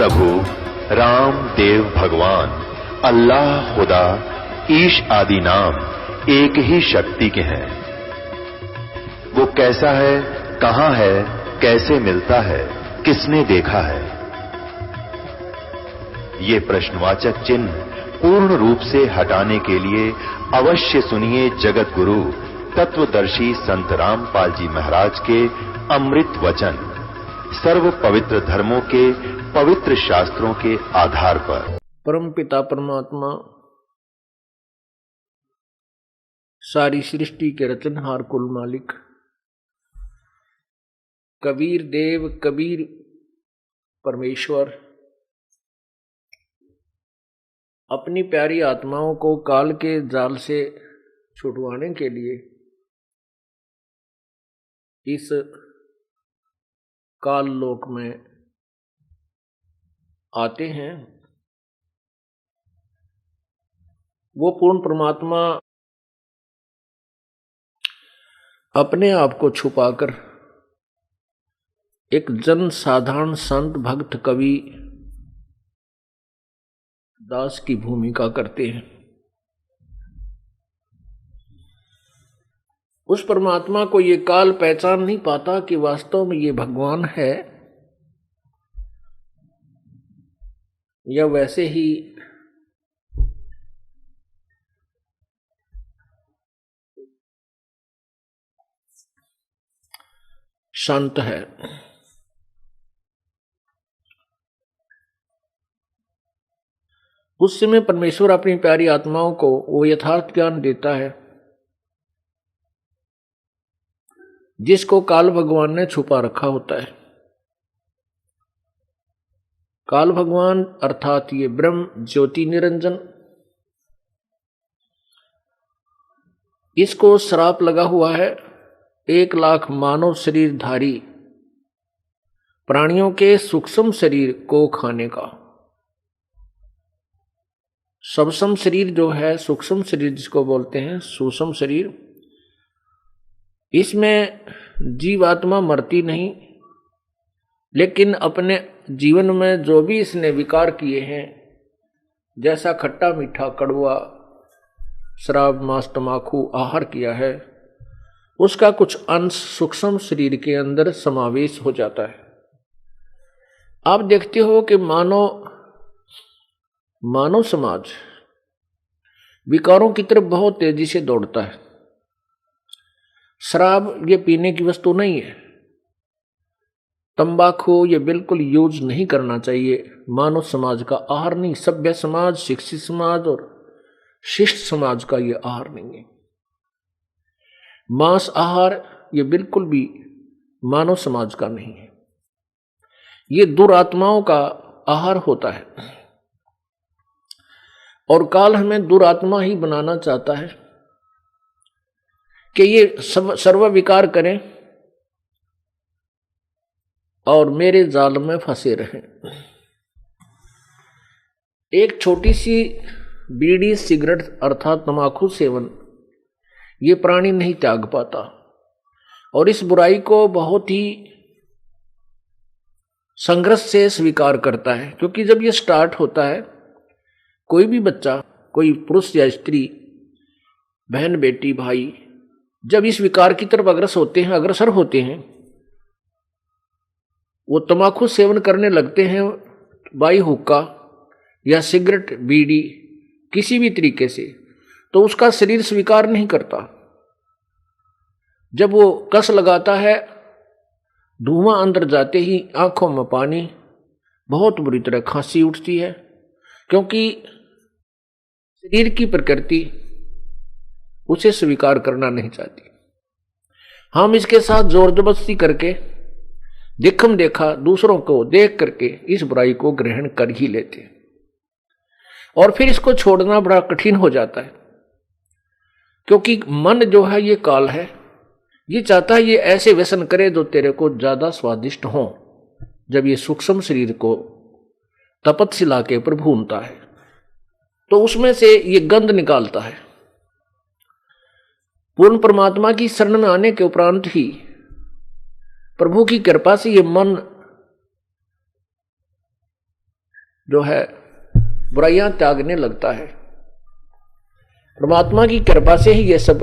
प्रभु राम देव भगवान अल्लाह खुदा ईश आदि नाम एक ही शक्ति के हैं। वो कैसा है, कहां है, कैसे मिलता है, किसने देखा है? ये प्रश्नवाचक चिन्ह पूर्ण रूप से हटाने के लिए अवश्य सुनिए जगत गुरु तत्वदर्शी संत रामपाल जी महाराज के अमृत वचन, सर्व पवित्र धर्मों के पवित्र शास्त्रों के आधार पर। परम पिता परमात्मा सारी सृष्टि के रचनहार कुल मालिक कबीर देव कबीर परमेश्वर अपनी प्यारी आत्माओं को काल के जाल से छुड़वाने के लिए इस काल लोक में आते हैं। वो पूर्ण परमात्मा अपने आप को छुपाकर एक जन साधारण संत भक्त कवि दास की भूमिका करते हैं। उस परमात्मा को ये काल पहचान नहीं पाता कि वास्तव में ये भगवान है या वैसे ही शांत है। उस समय परमेश्वर अपनी प्यारी आत्माओं को वो यथार्थ ज्ञान देता है जिसको काल भगवान ने छुपा रखा होता है। काल भगवान अर्थात ये ब्रह्म ज्योति निरंजन, इसको श्राप लगा हुआ है 1,00,000 मानव शरीरधारी प्राणियों के सूक्ष्म शरीर को खाने का। सूक्ष्म शरीर जो है, सूक्ष्म शरीर जिसको बोलते हैं सूक्ष्म शरीर, इसमें जीवात्मा मरती नहीं, लेकिन अपने जीवन में जो भी इसने विकार किए हैं, जैसा खट्टा मीठा कड़वा शराब मांस तमाकू आहार किया है, उसका कुछ अंश सूक्ष्म शरीर के अंदर समावेश हो जाता है। आप देखते हो कि मानव समाज विकारों की तरफ बहुत तेजी से दौड़ता है। शराब ये पीने की वस्तु नहीं है, तंबाकू ये बिल्कुल यूज नहीं करना चाहिए, मानव समाज का आहार नहीं। सभ्य समाज, शिक्षित समाज और शिष्ट समाज का ये आहार नहीं है। मांस आहार ये बिल्कुल भी मानव समाज का नहीं है, ये दुरात्माओं का आहार होता है। और काल हमें दुरात्मा ही बनाना चाहता है कि ये सर्व विकार करें और मेरे जाल में फंसे रहें। एक छोटी सी बीड़ी सिगरेट अर्थात तंबाकू सेवन ये प्राणी नहीं त्याग पाता और इस बुराई को बहुत ही संघर्ष से स्वीकार करता है। क्योंकि जब ये स्टार्ट होता है, कोई भी बच्चा, कोई पुरुष या स्त्री, बहन बेटी भाई, जब इस विकार की तरफ अग्रसर होते हैं, वो तंबाकू सेवन करने लगते हैं, बाई हुक्का या सिगरेट बीड़ी किसी भी तरीके से, तो उसका शरीर स्वीकार नहीं करता। जब वो कस लगाता है, धुआं अंदर जाते ही आंखों में पानी, बहुत बुरी तरह खांसी उठती है, क्योंकि शरीर की प्रकृति उसे स्वीकार करना नहीं चाहती। हम इसके साथ जोर जबरदस्ती करके देखम देखा दूसरों को देख करके इस बुराई को ग्रहण कर ही लेते हैं और फिर इसको छोड़ना बड़ा कठिन हो जाता है। क्योंकि मन जो है ये काल है, ये चाहता है ये ऐसे व्यसन करे जो तेरे को ज्यादा स्वादिष्ट हो। जब ये सूक्ष्म शरीर को तपस्या के ऊपर भूनता है तो उसमें से ये गंध निकालता है। पूर्ण परमात्मा की शरण में आने के उपरांत ही प्रभु की कृपा से ये मन जो है बुराइयां त्यागने लगता है। परमात्मा की कृपा से ही ये सब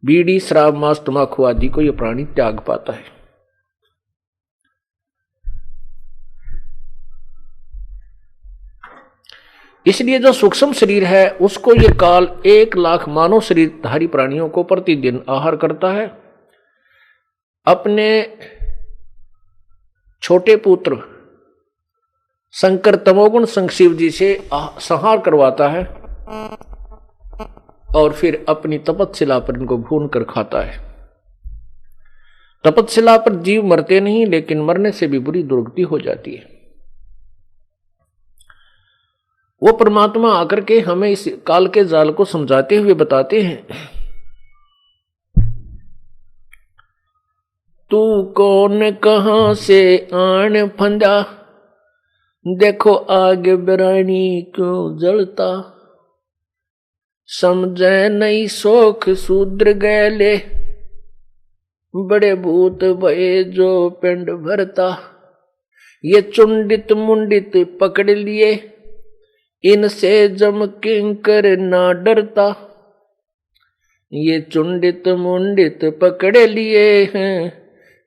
बीड़ी, शराब, मांस, तंबाकू आदि को ये प्राणी त्याग पाता है। इसलिए जो सूक्ष्म शरीर है उसको ये काल 1,00,000 मानव शरीरधारी प्राणियों को प्रतिदिन आहार करता है। अपने छोटे पुत्र शंकर तमोगुण संशिव जी से संहार करवाता है और फिर अपनी तपस्या पर इनको भून कर खाता है। तपस्या पर जीव मरते नहीं, लेकिन मरने से भी बुरी दुर्गति हो जाती है। वो परमात्मा आकर के हमें इस काल के जाल को समझाते हुए बताते हैं, तू कौन कहां से आन फंदा, देखो आगे बिरानी क्यों जलता, समझे नहीं शोक शूद्र गैले, बड़े भूत भये जो पिंड भरता, ये चुंडित मुंडित पकड़ लिए, इनसे जम किंकर ना डरता, ये चुंडित मुंडित पकड़ लिए हैं,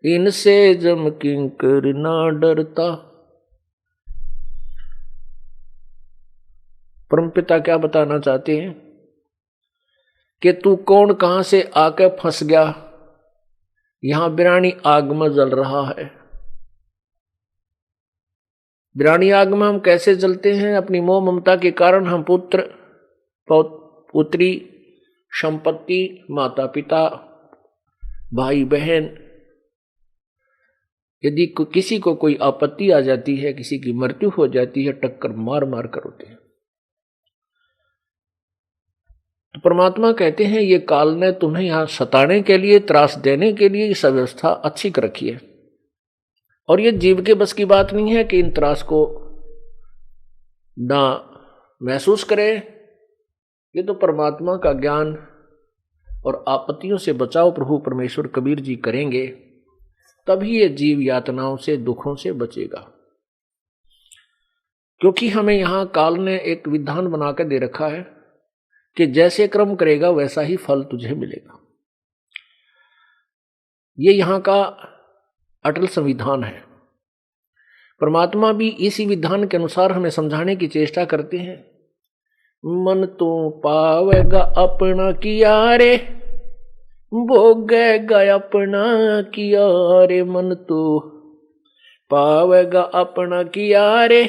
इनसे जम किंकर ना डरता। परमपिता क्या बताना चाहते हैं कि तू कौन कहां से आके फंस गया, यहां बिरानी आग में जल रहा है। बिरानी आग में हम कैसे जलते हैं? अपनी मोह ममता के कारण हम पुत्र, पुत्री, संपत्ति, माता पिता, भाई बहन, यदि किसी को कोई आपत्ति आ जाती है, किसी की मृत्यु हो जाती है, टक्कर मार मार कर होते हैं। तो परमात्मा कहते हैं ये काल ने तुम्हें यहां सताने के लिए, त्रास देने के लिए इस व्यवस्था अच्छी कर रखी है, और ये जीव के बस की बात नहीं है कि इन त्रास को ना महसूस करे। ये तो परमात्मा का ज्ञान और आपत्तियों से बचाव प्रभु परमेश्वर कबीर जी करेंगे, तभी ये जीव यातनाओं से, दुखों से बचेगा। क्योंकि हमें यहां काल ने एक विधान बनाकर दे रखा है कि जैसे कर्म करेगा वैसा ही फल तुझे मिलेगा। ये यहां का अटल संविधान है। परमात्मा भी इसी विधान के अनुसार हमें समझाने की चेष्टा करते हैं। मन तो पावेगा अपना किया रे, भोगेगा अपना किया रे, मन तो पावेगा अपना किया रे,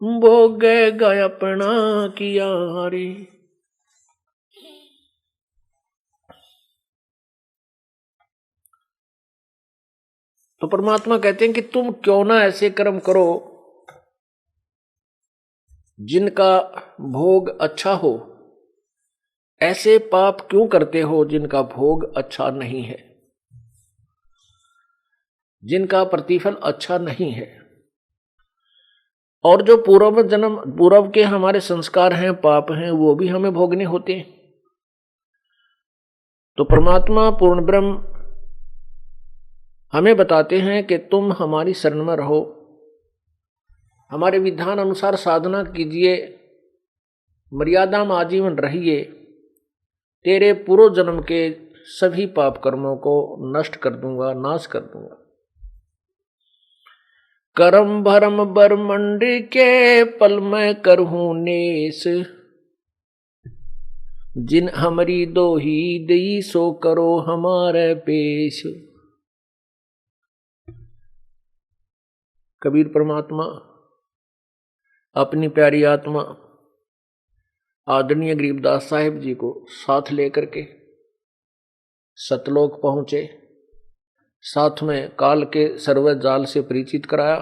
भोगेगा अपना किया रे। तो परमात्मा कहते हैं कि तुम क्यों ना ऐसे कर्म करो जिनका भोग अच्छा हो, ऐसे पाप क्यों करते हो जिनका भोग अच्छा नहीं है, जिनका प्रतिफल अच्छा नहीं है। और जो पूर्व के हमारे संस्कार हैं, पाप हैं, वो भी हमें भोगने होते हैं। तो परमात्मा पूर्ण ब्रह्म हमें बताते हैं कि तुम हमारी शरण में रहो, हमारे विधान अनुसार साधना कीजिए, मर्यादा में आजीवन रहिए, तेरे पूर्व जन्म के सभी पाप कर्मों को नष्ट कर दूंगा, नाश कर दूंगा। कर्म भरम बरमंड के पल में करहूं नेस, जिन हमारी दो ही दई सो करो हमारे पेश। कबीर परमात्मा अपनी प्यारी आत्मा आदरणीय गरीबदास साहिब जी को साथ लेकर के सतलोक पहुंचे, साथ में काल के सर्व जाल से परिचित कराया।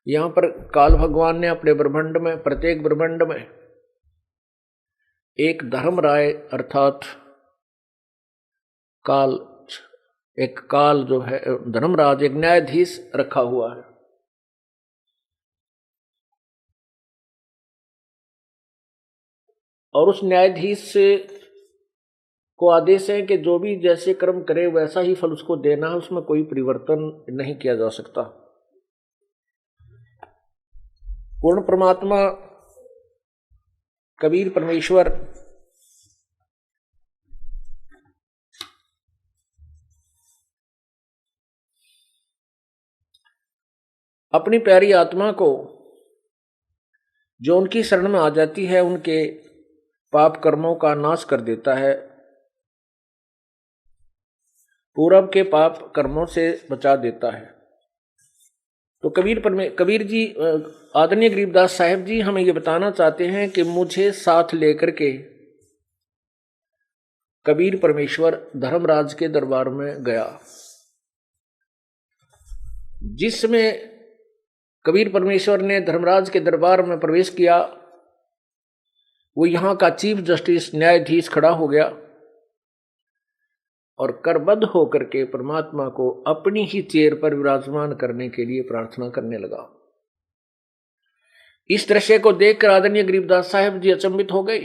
यहां पर काल भगवान ने अपने ब्रह्मांड में, प्रत्येक ब्रह्मांड में एक धर्म राय अर्थात काल, एक काल जो है धर्मराज, एक न्यायाधीश रखा हुआ है। और उस न्यायाधीश को आदेश है कि जो भी जैसे कर्म करे वैसा ही फल उसको देना है, उसमें कोई परिवर्तन नहीं किया जा सकता। पूर्ण परमात्मा कबीर परमेश्वर अपनी प्यारी आत्मा को जो उनकी शरण में आ जाती है उनके पाप कर्मों का नाश कर देता है, पूर्व के पाप कर्मों से बचा देता है। तो कबीर जी आदरणीय गरीबदास साहिब जी हमें ये बताना चाहते हैं कि मुझे साथ लेकर के कबीर परमेश्वर धर्मराज के दरबार में गया, जिसमें कबीर परमेश्वर ने धर्मराज के दरबार में प्रवेश किया। वो यहाँ का चीफ जस्टिस न्यायाधीश खड़ा हो गया और करबद्ध होकर के परमात्मा को अपनी ही चेयर पर विराजमान करने के लिए प्रार्थना करने लगा। इस दृश्य को देखकर आदरणीय गरीबदास साहिब जी अचंभित हो गए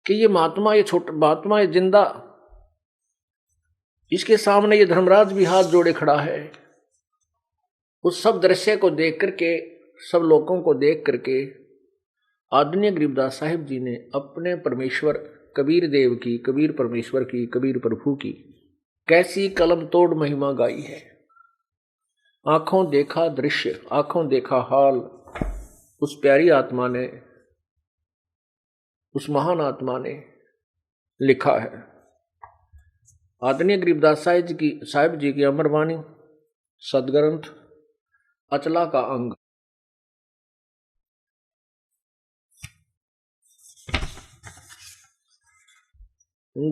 कि ये महात्मा, ये छोटा महात्मा, ये जिंदा, इसके सामने ये धर्मराज भी हाथ जोड़े खड़ा है। उस सब दृश्य को देख करके, सब लोगों को देख करके आदरणीय गरीबदास साहिब जी ने अपने परमेश्वर कबीर देव की, कबीर परमेश्वर की, कबीर प्रभु की कैसी कलम तोड़ महिमा गाई है। आंखों देखा दृश्य, आंखों देखा हाल उस प्यारी आत्मा ने, उस महान आत्मा ने लिखा है। आदरणीय गरीबदास साहिब जी की अमरवाणी सदग्रंथ अचला का अंग।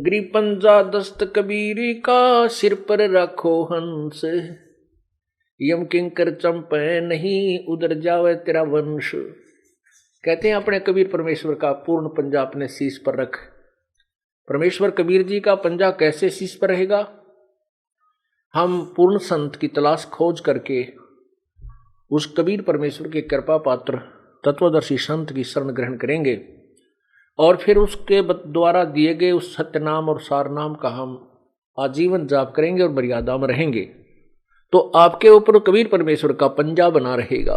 ग्रीपंजा दस्त कबीरी का, सिर पर रखो हंस, यम किंकर चंपे नहीं, उधर जावे तेरा वंश। कहते हैं अपने कबीर परमेश्वर का पूर्ण पंजा अपने शीश पर रख। परमेश्वर कबीर जी का पंजा कैसे शीश पर रहेगा? हम पूर्ण संत की तलाश खोज करके उस कबीर परमेश्वर के कृपा पात्र तत्वदर्शी संत की शरण ग्रहण करेंगे और फिर उसके द्वारा दिए गए उस सत्य नाम और सार नाम का हम आजीवन जाप करेंगे और मर्यादा में रहेंगे, तो आपके ऊपर कबीर परमेश्वर का पंजा बना रहेगा।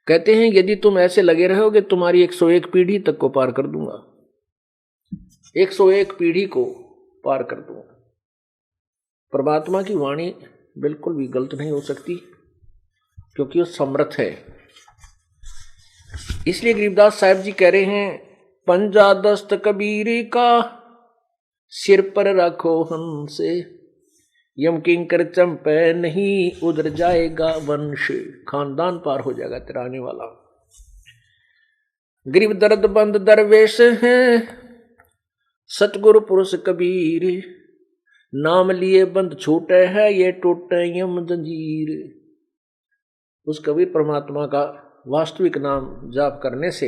कहते हैं यदि तुम ऐसे लगे रहोगे तुम्हारी 101 पीढ़ी तक को पार कर दूंगा, 101 पीढ़ी को पार कर दूंगा। परमात्मा की वाणी बिल्कुल भी गलत नहीं हो सकती क्योंकि वो समर्थ है। इसलिए गरीबदास साहिब जी कह रहे हैं, पंजा दस्त कबीरी का, सिर पर रखो हमसे, यम किंकर चंपे नहीं, उधर जाएगा वंश। खानदान पार हो जाएगा तेरा आने वाला। गरीब दर्द बंद दरवेश हैं, सतगुरु पुरुष कबीर, नाम लिए बंद छूटे है, ये टूटे यम जंजीर। उस कबीर परमात्मा का वास्तविक नाम जाप करने से,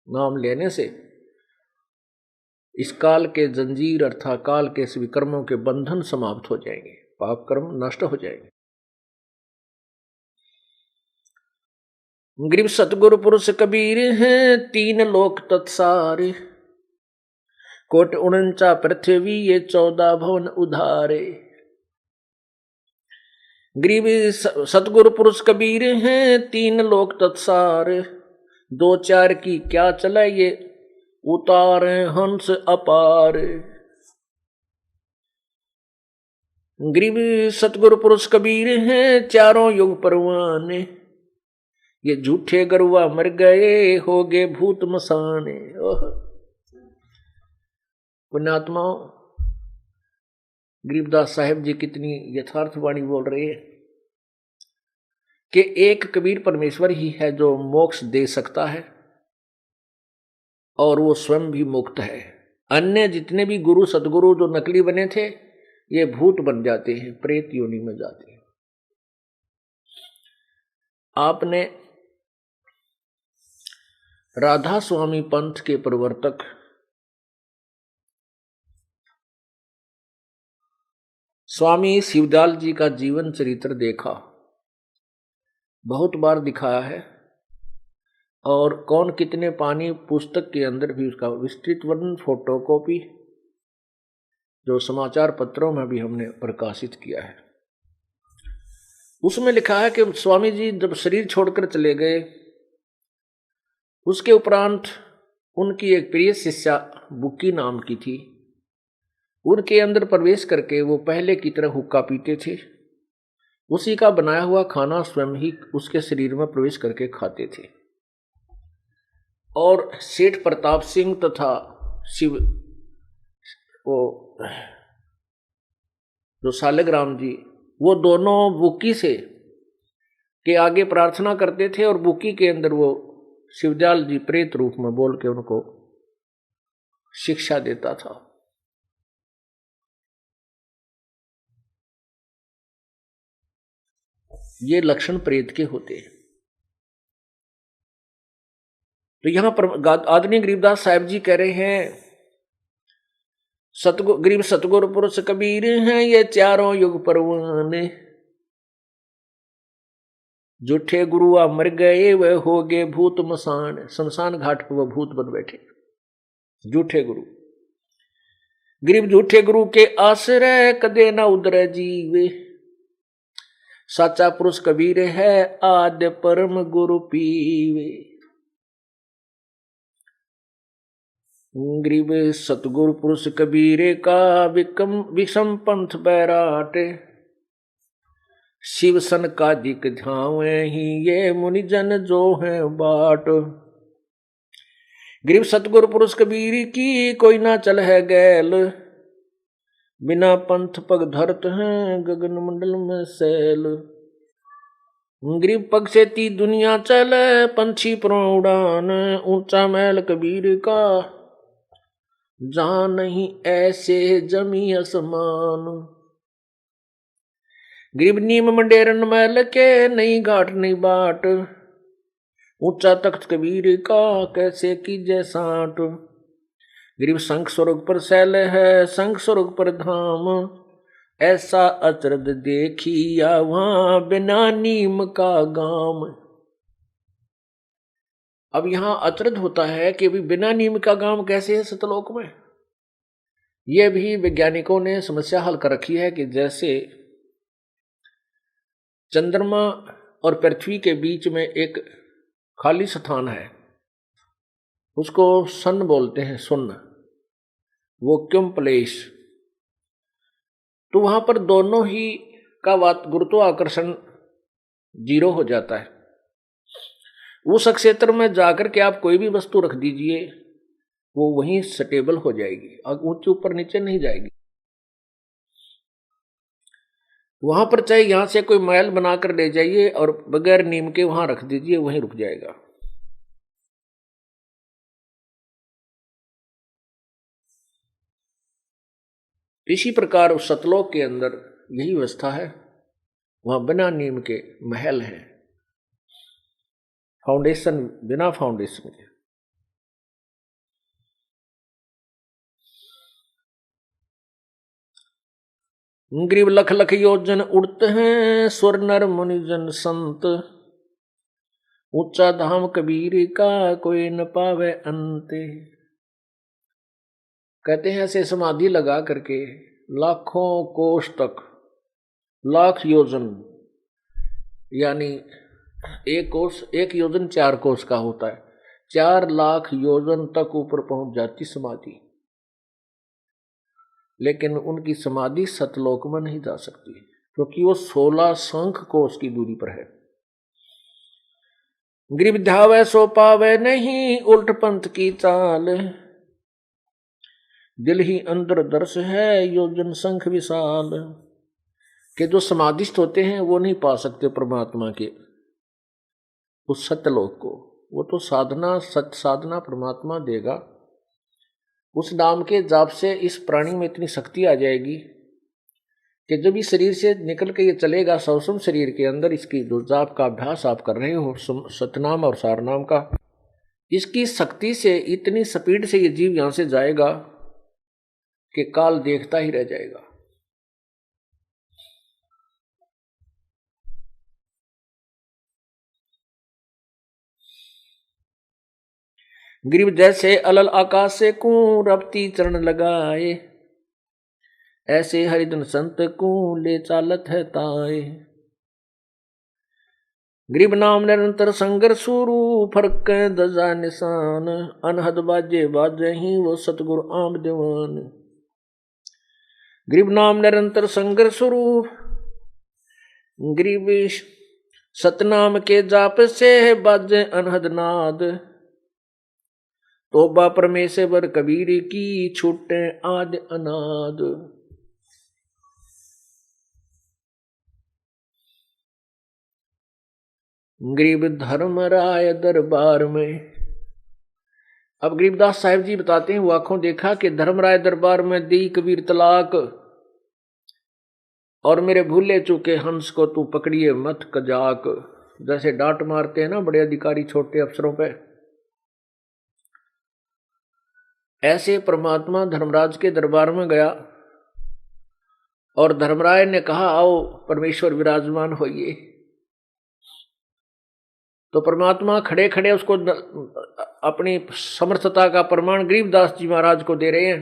नाम लेने से इस काल के जंजीर अर्थात काल के सभी कर्मों के बंधन समाप्त हो जाएंगे, पाप कर्म नष्ट हो जाएंगे। गरीब सतगुरु पुरुष कबीर हैं, 3 लोक तत्सार, कोट 49 पृथ्वी, ये 14 भवन उधारे। गरीब सतगुरु पुरुष कबीर हैं, 3 लोक तत्सार, 2-4 की क्या चला, ये उतारे हंस अपार। गरीब सतगुरु पुरुष कबीर हैं, 4 युग परवाने, ये झूठे गरुआ मर गए, हो गए भूत मसाने। पुण्यात्माओं, गरीबदास साहिब जी कितनी यथार्थ वाणी बोल रहे हैं कि एक कबीर परमेश्वर ही है जो मोक्ष दे सकता है और वो स्वयं भी मुक्त है। अन्य जितने भी गुरु सदगुरु जो नकली बने थे ये भूत बन जाते हैं, प्रेत योनि में जाते हैं। आपने राधा स्वामी पंथ के प्रवर्तक स्वामी शिवदयाल जी का जीवन चरित्र देखा, बहुत बार दिखाया है और कौन कितने पानी पुस्तक के अंदर भी उसका विस्तृत वर्णन, फोटोकॉपी जो समाचार पत्रों में भी हमने प्रकाशित किया है। उसमें लिखा है कि स्वामी जी जब शरीर छोड़कर चले गए, उसके उपरांत उनकी एक प्रिय शिष्या बुक्की नाम की थी, उनके अंदर प्रवेश करके वो पहले की तरह हुक्का पीते थे। उसी का बनाया हुआ खाना स्वयं ही उसके शरीर में प्रवेश करके खाते थे। और सेठ प्रताप सिंह तथा शिव वो जो सालिग्राम जी, वो दोनों बुक्की से के आगे प्रार्थना करते थे और बुक्की के अंदर वो शिवदयाल जी प्रेत रूप में बोल के उनको शिक्षा देता था। ये लक्षण प्रेत के होते हैं। तो यहां पर आदरणीय गरीबदास साहब जी कह रहे हैं, गरीब सतगुरु पुरुष कबीर हैं ये चारों युग परवान, झूठे गुरु मर गए वह हो गए भूत मसान, शमशान घाट पर वह भूत बन बैठे झूठे गुरु। गरीब झूठे गुरु के आश्रय कदे न उदर जीवे, साचा पुरुष कबीर है आद्य परम गुरु पीवे। गरीब सतगुरु पुरुष कबीरे का विषम पंथ बैराट, शिव सन का दिक झावे ही ये मुनि जन जो है बाट। गरीब सतगुरु पुरुष कबीर की कोई ना चल है गैल, बिना पंथ पग धरत हैं गगन मंडल में सैल। गरीब पग से ती दुनिया चले पंछी पर उड़ान, ऊंचा महल कबीर का जहां नहीं ऐसे जमी आसमान। गरीब नीम मंडेरन महल के नहीं घाट नहीं बाट, ऊंचा तख्त कबीर का कैसे कीजे साट। गरीब शंख स्वर्ग पर सैल है शंख स्वर्ग पर धाम, ऐसा अचरज देखिया वहां बिना नीम का गाम। अब यहां अचरज होता है कि भी बिना नीम का गांव कैसे है सतलोक में। यह भी वैज्ञानिकों ने समस्या हल कर रखी है कि जैसे चंद्रमा और पृथ्वी के बीच में एक खाली स्थान है, उसको सन बोलते हैं, सुन्न वैक्यूम प्लेस। तो वहां पर दोनों ही का गुरुत्वाकर्षण 0 हो जाता है। उस क्षेत्र में जाकर के आप कोई भी वस्तु रख दीजिए, वो वहीं स्टेबल हो जाएगी, ऊंचे ऊपर नीचे नहीं जाएगी। वहां पर चाहे यहां से कोई महल बनाकर ले जाइए और बगैर नीम के वहां रख दीजिए, वहीं रुक जाएगा। इसी प्रकार उस सतलोक के अंदर यही व्यवस्था है, वहां बिना नीम के महल है, फाउंडेशन बिना फाउंडेशन के। गरीब लख लख योजन उड़ते हैं स्वर नर मुनिजन संत, ऊंचा धाम कबीर का कोई न पावे अंते। कहते हैं ऐसे समाधि लगा करके लाखों कोष तक, लाख योजन यानी एक योजन 4 कोष का होता है, 4 लाख योजन तक ऊपर पहुंच जाती समाधि, लेकिन उनकी समाधि सतलोक में नहीं जा सकती क्योंकि वो 16 शंख कोष की दूरी पर है। गरीब ध्यावे सो पावे नहीं उल्ट पंथ की चाल, दिल ही अंदर दर्श है योजन शंख विशाल। के जो समाधिस्थ होते हैं वो नहीं पा सकते परमात्मा के उस सत्यलोक को, वो तो साधना सत्य साधना परमात्मा देगा। उस नाम के जाप से इस प्राणी में इतनी शक्ति आ जाएगी कि जब इस शरीर से निकल के ये चलेगा सौसम शरीर के अंदर, इसकी जो जाप का अभ्यास आप कर रहे हो सतनाम और सारनाम का, इसकी शक्ति से इतनी स्पीड से ये जीव यहां से जाएगा कि काल देखता ही रह जाएगा। गरीब जैसे अलल आकाश से कू रपती चरण लगाए, ऐसे हरिजन संत को ले चालत है ताए। गरीब नाम निरंतर संघर्ष शुरू, फर्क दजा निशान, अनहद बाजे बाजे ही वो सतगुरु आम दीवान। गरीब नाम निरंतर संघर्ष शुरू, गरीब सतनाम के जाप से बाजे अनहद नाद, तोबा परमेश्वर कबीर की छूटे आद अनाद। गरीब धर्मराय दरबार में। अब गरीबदास साहिब जी बताते हैं, वो आंखों देखा कि धर्मराय दरबार में दी कबीर तलाक, और मेरे भूले चूके हंस को तू पकड़िए मत कजाक। जैसे डांट मारते हैं ना बड़े अधिकारी छोटे अफसरों पे, ऐसे परमात्मा धर्मराज के दरबार में गया और धर्मराय ने कहा आओ परमेश्वर विराजमान होइए। तो परमात्मा खड़े खड़े उसको अपनी समर्थता का प्रमाण गरीबदास जी महाराज को दे रहे हैं।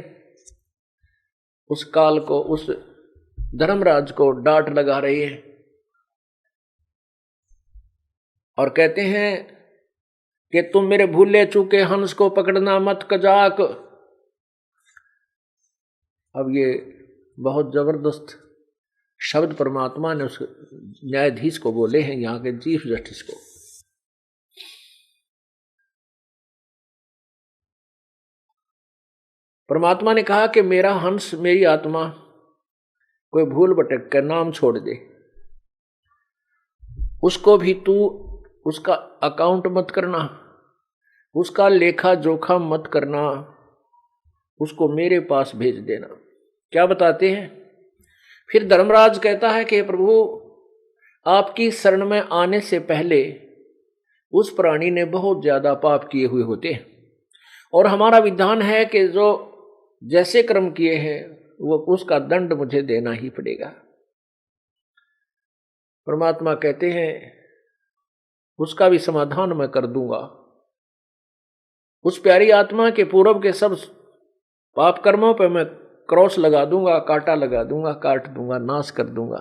उस काल को, उस धर्मराज को डांट लगा रहे हैं और कहते हैं कि तुम मेरे भूले चूके हंस को पकड़ना मत कजाक। अब ये बहुत जबरदस्त शब्द परमात्मा ने उस न्यायाधीश को बोले हैं, यहाँ के चीफ जस्टिस को। परमात्मा ने कहा कि मेरा हंस, मेरी आत्मा कोई भूल भटक कर नाम छोड़ दे, उसको भी तू उसका अकाउंट मत करना, उसका लेखा जोखा मत करना, उसको मेरे पास भेज देना। क्या बताते हैं? फिर धर्मराज कहता है कि प्रभु आपकी शरण में आने से पहले उस प्राणी ने बहुत ज्यादा पाप किए हुए होते हैं, और हमारा विधान है कि जो जैसे कर्म किए हैं वो उसका दंड मुझे देना ही पड़ेगा। परमात्मा कहते हैं उसका भी समाधान मैं कर दूंगा। उस प्यारी आत्मा के पूर्व के सब पाप कर्मों पर मैं क्रॉस लगा दूंगा, कांटा लगा दूंगा, काट दूंगा, नाश कर दूंगा।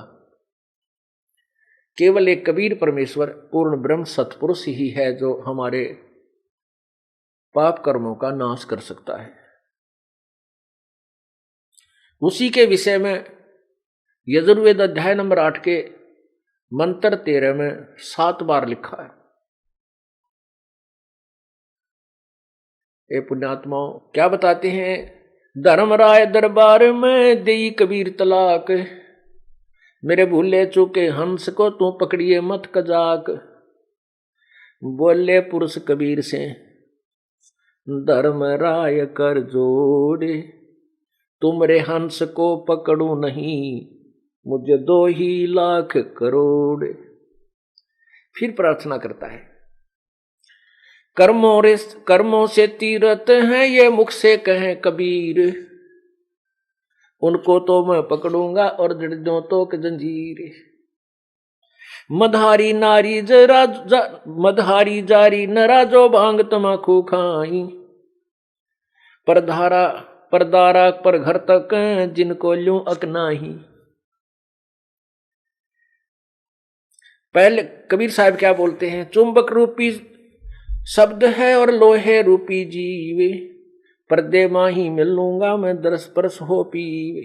केवल एक कबीर परमेश्वर पूर्ण ब्रह्म सत्पुरुष ही है जो हमारे पाप कर्मों का नाश कर सकता है। उसी के विषय में यजुर्वेद अध्याय नंबर 8 के मंत्र 13 में 7 बार लिखा है। ये पुण्यात्माओं क्या बताते हैं? धर्मराय दरबार में देई कबीर तलाक, मेरे भूले चूके हंस को तू पकड़िए मत कजाक। बोले पुरुष कबीर से धर्मराय कर जोड़े, तुमरे हंस को पकड़ू नहीं, मुझे 2 ही लाख करोड़। फिर प्रार्थना करता है, कर्मों से तीरथ हैं ये मुख से कहें कबीर, उनको तो मैं पकड़ूंगा और जड़ों तो जंजीर। मधारी नारी मधारी जारी नरा जो भांग तमाकू खाई, परदारा पर घर तक जिनको ल्यूं अकनाही। पहले कबीर साहब क्या बोलते हैं? चुंबक रूपी शब्द है और लोहे रूपी जीवे, पर्दे माही मिलूंगा मैं दरस परस हो पीवे।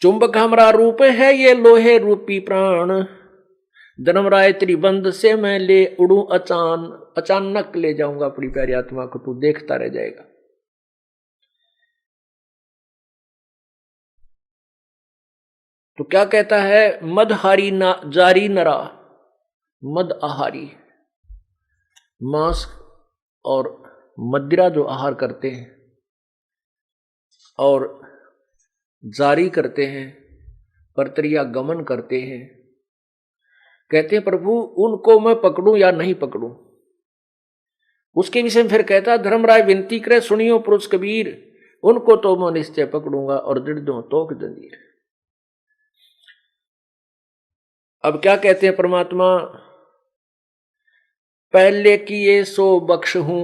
चुंबक हमारा रूप है ये लोहे रूपी प्राण, धर्मराय त्रिबंध से मैं ले उड़ू अचानक ले जाऊंगा अपनी प्यारी आत्मा को, तू देखता रह जाएगा। तो क्या कहता है? मदहारी जारी नरा, मद आहारी, मांस और मदिरा जो आहार करते हैं और जारी करते हैं, परतरिया गमन करते हैं, कहते हैं प्रभु उनको मैं पकड़ूं या नहीं पकड़ूं। उसके विषय में फिर कहता है धर्मराय विनती करे सुनियो पुरुष कबीर, उनको तो मैं निश्चय पकड़ूंगा और दृढ़ दूं तोक जंजीर। अब क्या कहते हैं परमात्मा? पहले किए सो बख्श हूं,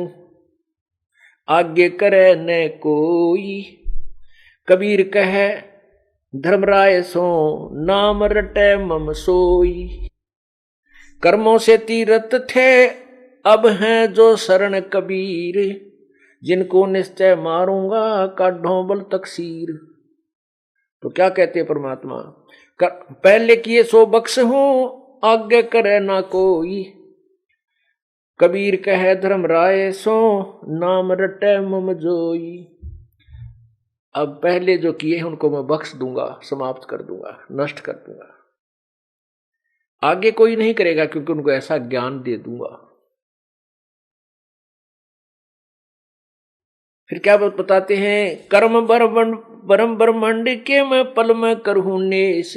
आगे करे न कोई, कबीर कहे धर्मराय सो नाम रटे मम सोई। कर्मों से तीरथ थे अब हैं जो शरण कबीर, जिनको निश्चय मारूंगा काढ़ो बल तकसीर। तो क्या कहते हैं परमात्मा, पहले किए सो बख्श हूं आगे करे ना कोई। कबीर कहे धर्मराय सो नाम रटे मम जोई। अब पहले जो किए हैं उनको मैं बख्श दूंगा, समाप्त कर दूंगा, नष्ट कर दूंगा। आगे कोई नहीं करेगा क्योंकि उनको ऐसा ज्ञान दे दूंगा। फिर क्या बताते हैं, कर्म परम ब्रह्मांड के मैं पल में करहूं नेश,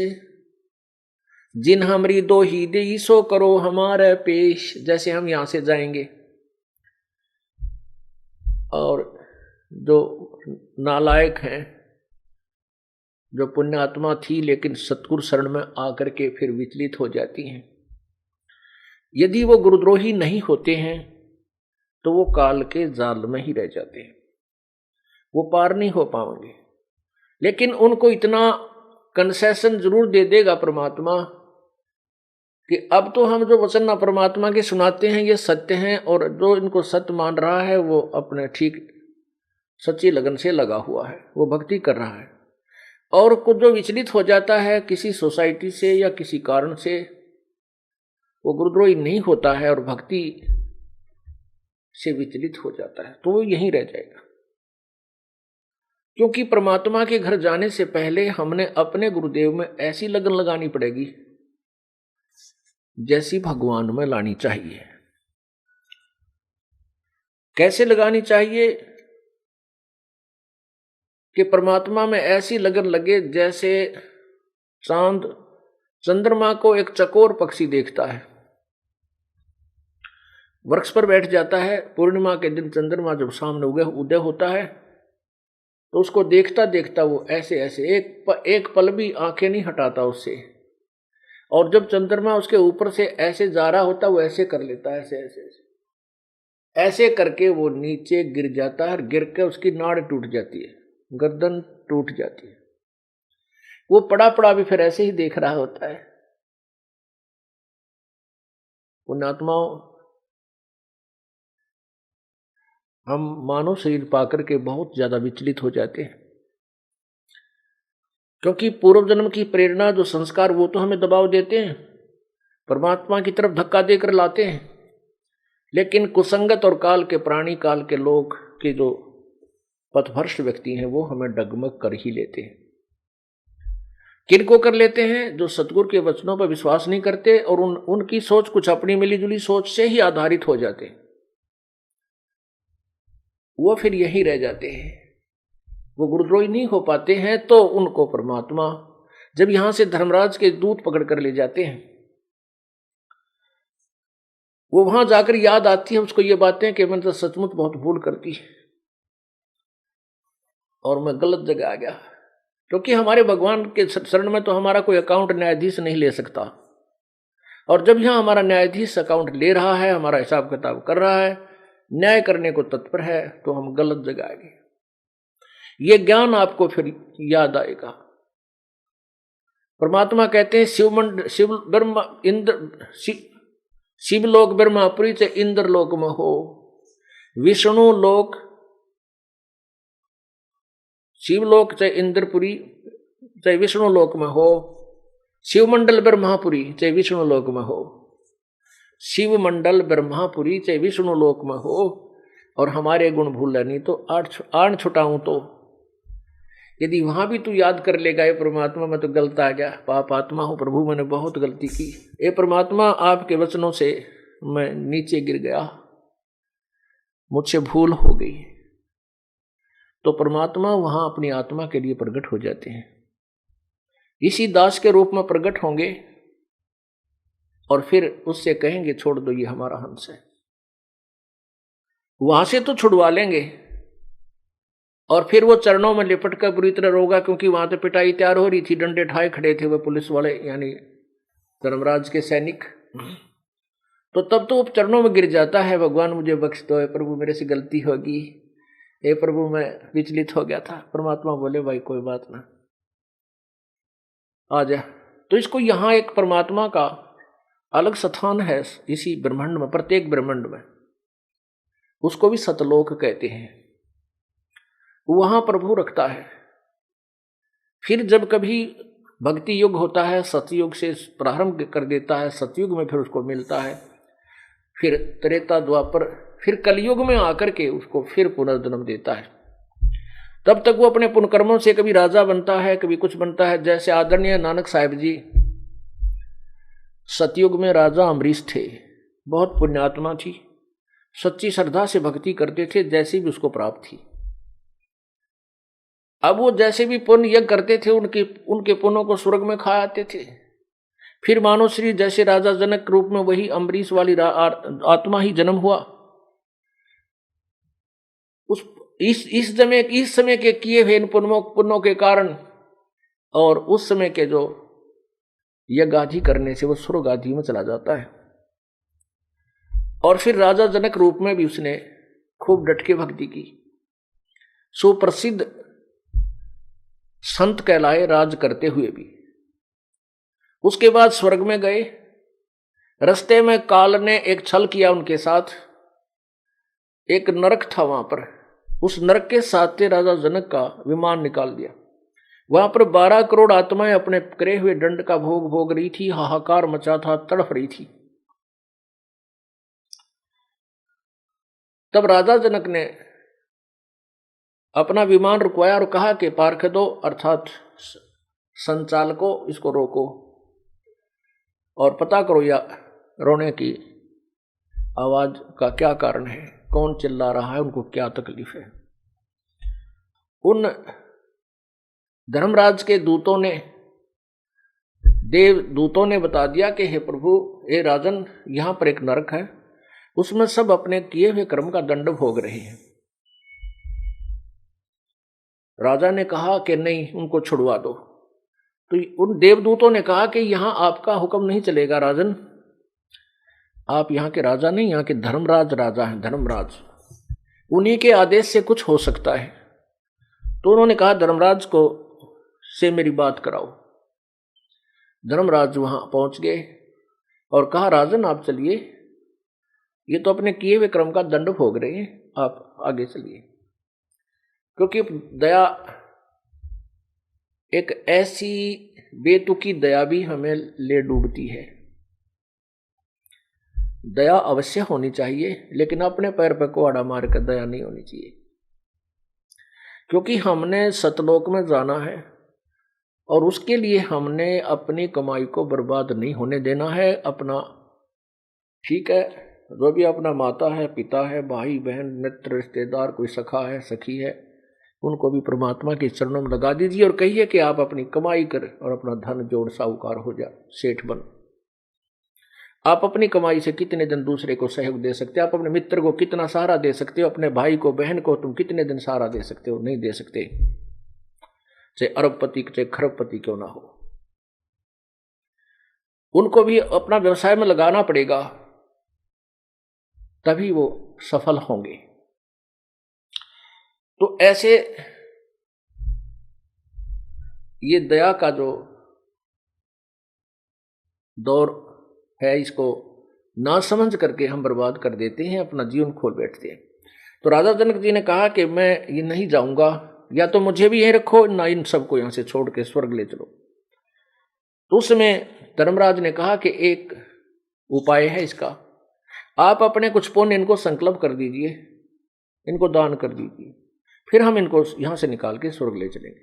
जिन हमरी दो ही दी सो करो हमारे पेश। जैसे हम यहां से जाएंगे और जो नालायक हैं, जो पुण्यात्मा थी लेकिन सतगुरु शरण में आकर के फिर विचलित हो जाती हैं, यदि वो गुरुद्रोही नहीं होते हैं तो वो काल के जाल में ही रह जाते हैं, वो पार नहीं हो पाएंगे। लेकिन उनको इतना कंसेशन जरूर दे देगा परमात्मा कि अब तो हम जो वचन परमात्मा के सुनाते हैं ये सत्य हैं, और जो इनको सत्य मान रहा है वो अपने ठीक सच्ची लगन से लगा हुआ है, वो भक्ति कर रहा है। और कुछ जो विचलित हो जाता है किसी सोसाइटी से या किसी कारण से, वो गुरुद्रोही नहीं होता है और भक्ति से विचलित हो जाता है, तो वो यहीं रह जाएगा। क्योंकि परमात्मा के घर जाने से पहले हमने अपने गुरुदेव में ऐसी लगन लगानी पड़ेगी जैसी भगवान में लानी चाहिए। कैसे लगानी चाहिए कि परमात्मा में ऐसी लगन लगे जैसे चांद चंद्रमा को एक चकोर पक्षी देखता है, वृक्ष पर बैठ जाता है, पूर्णिमा के दिन चंद्रमा जब सामने उदय होता है तो उसको देखता देखता वो ऐसे ऐसे एक पल भी आंखें नहीं हटाता उससे, और जब चंद्रमा उसके ऊपर से ऐसे जा रहा होता वो ऐसे कर लेता है, ऐसे ऐसे ऐसे ऐसे करके वो नीचे गिर जाता है, गिर के उसकी नाड़ टूट जाती है, गर्दन टूट जाती है। वो पड़ा पड़ा भी फिर ऐसे ही देख रहा होता है। पुण्यात्माओं, हम मानव शरीर पाकर के बहुत ज्यादा विचलित हो जाते हैं, क्योंकि पूर्व जन्म की प्रेरणा जो संस्कार वो तो हमें दबाव देते हैं, परमात्मा की तरफ धक्का देकर लाते हैं। लेकिन कुसंगत और काल के प्राणी, काल के लोग के जो पथभ्रष्ट व्यक्ति हैं वो हमें डगमग कर ही लेते हैं। किनको कर लेते हैं? जो सतगुरु के वचनों पर विश्वास नहीं करते और उनकी सोच कुछ अपनी मिलीजुली सोच से ही आधारित हो जाते हैं, वो फिर यहीं रह जाते हैं, वो गुरुद्रोही नहीं हो पाते हैं। तो उनको परमात्मा जब यहां से धर्मराज के दूत पकड़ कर ले जाते हैं, वो वहां जाकर याद आती है उसको ये बातें कि मैंने तो सचमुच बहुत भूल कर दी और मैं गलत जगह आ गया। क्योंकि हमारे भगवान के शरण में तो हमारा कोई अकाउंट न्यायाधीश नहीं ले सकता, और जब यहां हमारा न्यायाधीश अकाउंट ले रहा है, हमारा हिसाब किताब कर रहा है, न्याय करने को तत्पर है, तो हम गलत जगह आ गए। ये ज्ञान आपको फिर याद आएगा। परमात्मा कहते हैं शिव ब्रह्मा इंद्र शिवलोक ब्रह्मापुरी से इंद्र लोक में हो, विष्णु लोक शिवलोक चाहे इंद्रपुरी चाहे विष्णु लोक में हो, शिवमंडल ब्रह्मापुरी चाहे विष्णु लोक में हो, शिवमंडल ब्रह्मापुरी चाहे विष्णु लोक में हो, और हमारे गुण भूल नहीं तो आण छुटाऊं तो यदि वहां भी तू याद कर लेगा, ये परमात्मा मैं तो गलत आ गया, पाप आत्मा हूं प्रभु, मैंने बहुत गलती की, ये परमात्मा आपके वचनों से मैं नीचे गिर गया, मुझसे भूल हो गई, तो परमात्मा वहां अपनी आत्मा के लिए प्रकट हो जाते हैं, इसी दास के रूप में प्रकट होंगे और फिर उससे कहेंगे छोड़ दो ये हमारा हंस है। वहां से तो छुड़वा लेंगे और फिर वो चरणों में लिपट कर बुरी तरह रोगा, क्योंकि वहां तो पिटाई तैयार हो रही थी, डंडे ठाए खड़े थे वो पुलिस वाले यानी धर्मराज के सैनिक। तो तब तो वो चरणों में गिर जाता है, भगवान मुझे बख्श दो प्रभु, मेरे से गलती होगी, हे प्रभु मैं विचलित हो गया था। परमात्मा बोले भाई कोई बात ना, आ जाए। तो इसको यहाँ एक परमात्मा का अलग स्थान है इसी ब्रह्मांड में, प्रत्येक ब्रह्मांड में, उसको भी सतलोक कहते हैं, वहां प्रभु रखता है। फिर जब कभी भक्ति युग होता है, सतयुग से प्रारंभ कर देता है, सतयुग में फिर उसको मिलता है, फिर त्रेता द्वापर, फिर कलयुग में आकर के उसको फिर पुनर्जन्म देता है। तब तक वो अपने पुण्यकर्मों से कभी राजा बनता है, कभी कुछ बनता है। जैसे आदरणीय नानक साहिब जी सतयुग में राजा अमरीश थे, बहुत पुण्यात्मा थी, सच्ची श्रद्धा से भक्ति करते थे, जैसी भी उसको प्राप्त थी। अब वो जैसे भी पुण्य यज्ञ करते थे, उनके पुण्यों को स्वर्ग में खा आते थे। फिर मानो श्री जैसे राजा जनक के रूप में वही अम्बरीश वाली आत्मा ही जन्म हुआ। इस समय के किए हुए इन पुण्यों के कारण और उस समय के जो यज्ञ आदि करने से वो स्वर्ग आदि में चला जाता है। और फिर राजा जनक रूप में भी उसने खूब डट के भक्ति की, सुप्रसिद्ध संत कहलाए राज करते हुए भी। उसके बाद स्वर्ग में गए। रास्ते में काल ने एक छल किया उनके साथ। एक नरक था वहां पर, उस नरक के साथ राजा जनक का विमान निकाल दिया। वहां पर 12 करोड़ आत्माएं अपने करे हुए दंड का भोग भोग रही थी, हाहाकार मचा था, तड़फ रही थी। तब राजा जनक ने अपना विमान रुकवाया और कहा कि पार्षदों अर्थात संचालकों, इसको रोको और पता करो या रोने की आवाज का क्या कारण है, कौन चिल्ला रहा है, उनको क्या तकलीफ है। उन धर्मराज के दूतों ने, देव दूतों ने बता दिया कि हे प्रभु, हे राजन, यहां पर एक नरक है, उसमें सब अपने किए हुए कर्म का दंड भोग रहे हैं। राजा ने कहा कि नहीं, उनको छुड़वा दो। तो उन देवदूतों ने कहा कि यहां आपका हुक्म नहीं चलेगा राजन, आप यहाँ के राजा नहीं, यहाँ के धर्मराज राजा हैं, धर्मराज, उन्हीं के आदेश से कुछ हो सकता है। तो उन्होंने कहा धर्मराज को से मेरी बात कराओ। धर्मराज वहां पहुंच गए और कहा राजन आप चलिए, ये तो अपने किए हुए कर्म का दंड भोग रहे हैं, आप आगे चलिए। क्योंकि दया, एक ऐसी बेतुकी दया भी हमें ले डूबती है। दया अवश्य होनी चाहिए, लेकिन अपने पैर पर कुहाड़ा मार कर दया नहीं होनी चाहिए। क्योंकि हमने सतलोक में जाना है और उसके लिए हमने अपनी कमाई को बर्बाद नहीं होने देना है। अपना, ठीक है, जो भी अपना माता है, पिता है, भाई बहन, मित्र, रिश्तेदार, कोई सखा है, सखी है, उनको भी परमात्मा के चरणों में लगा दीजिए और कहिए कि आप अपनी कमाई कर और अपना धन जोड़ साहूकार हो जा, सेठ बन। आप अपनी कमाई से कितने दिन दूसरे को सहयोग दे सकते हो? आप अपने मित्र को कितना सहारा दे सकते हो? अपने भाई को, बहन को तुम कितने दिन सहारा दे सकते हो? नहीं दे सकते, चाहे अरबपति चाहे खरबपति क्यों ना हो। उनको भी अपना व्यवसाय में लगाना पड़ेगा, तभी वो सफल होंगे। तो ऐसे ये दया का जो दौर है, इसको ना समझ करके हम बर्बाद कर देते हैं, अपना जीवन खोल बैठते हैं। तो राजा जनक जी ने कहा कि मैं ये नहीं जाऊंगा, या तो मुझे भी यहीं रखो, ना इन सबको यहां से छोड़ के स्वर्ग ले चलो। तो उसमें धर्मराज ने कहा कि एक उपाय है इसका, आप अपने कुछ पुण्य इनको संकल्प कर दीजिए, इनको दान कर दीजिए, फिर हम इनको यहां से निकाल के स्वर्ग ले चलेंगे।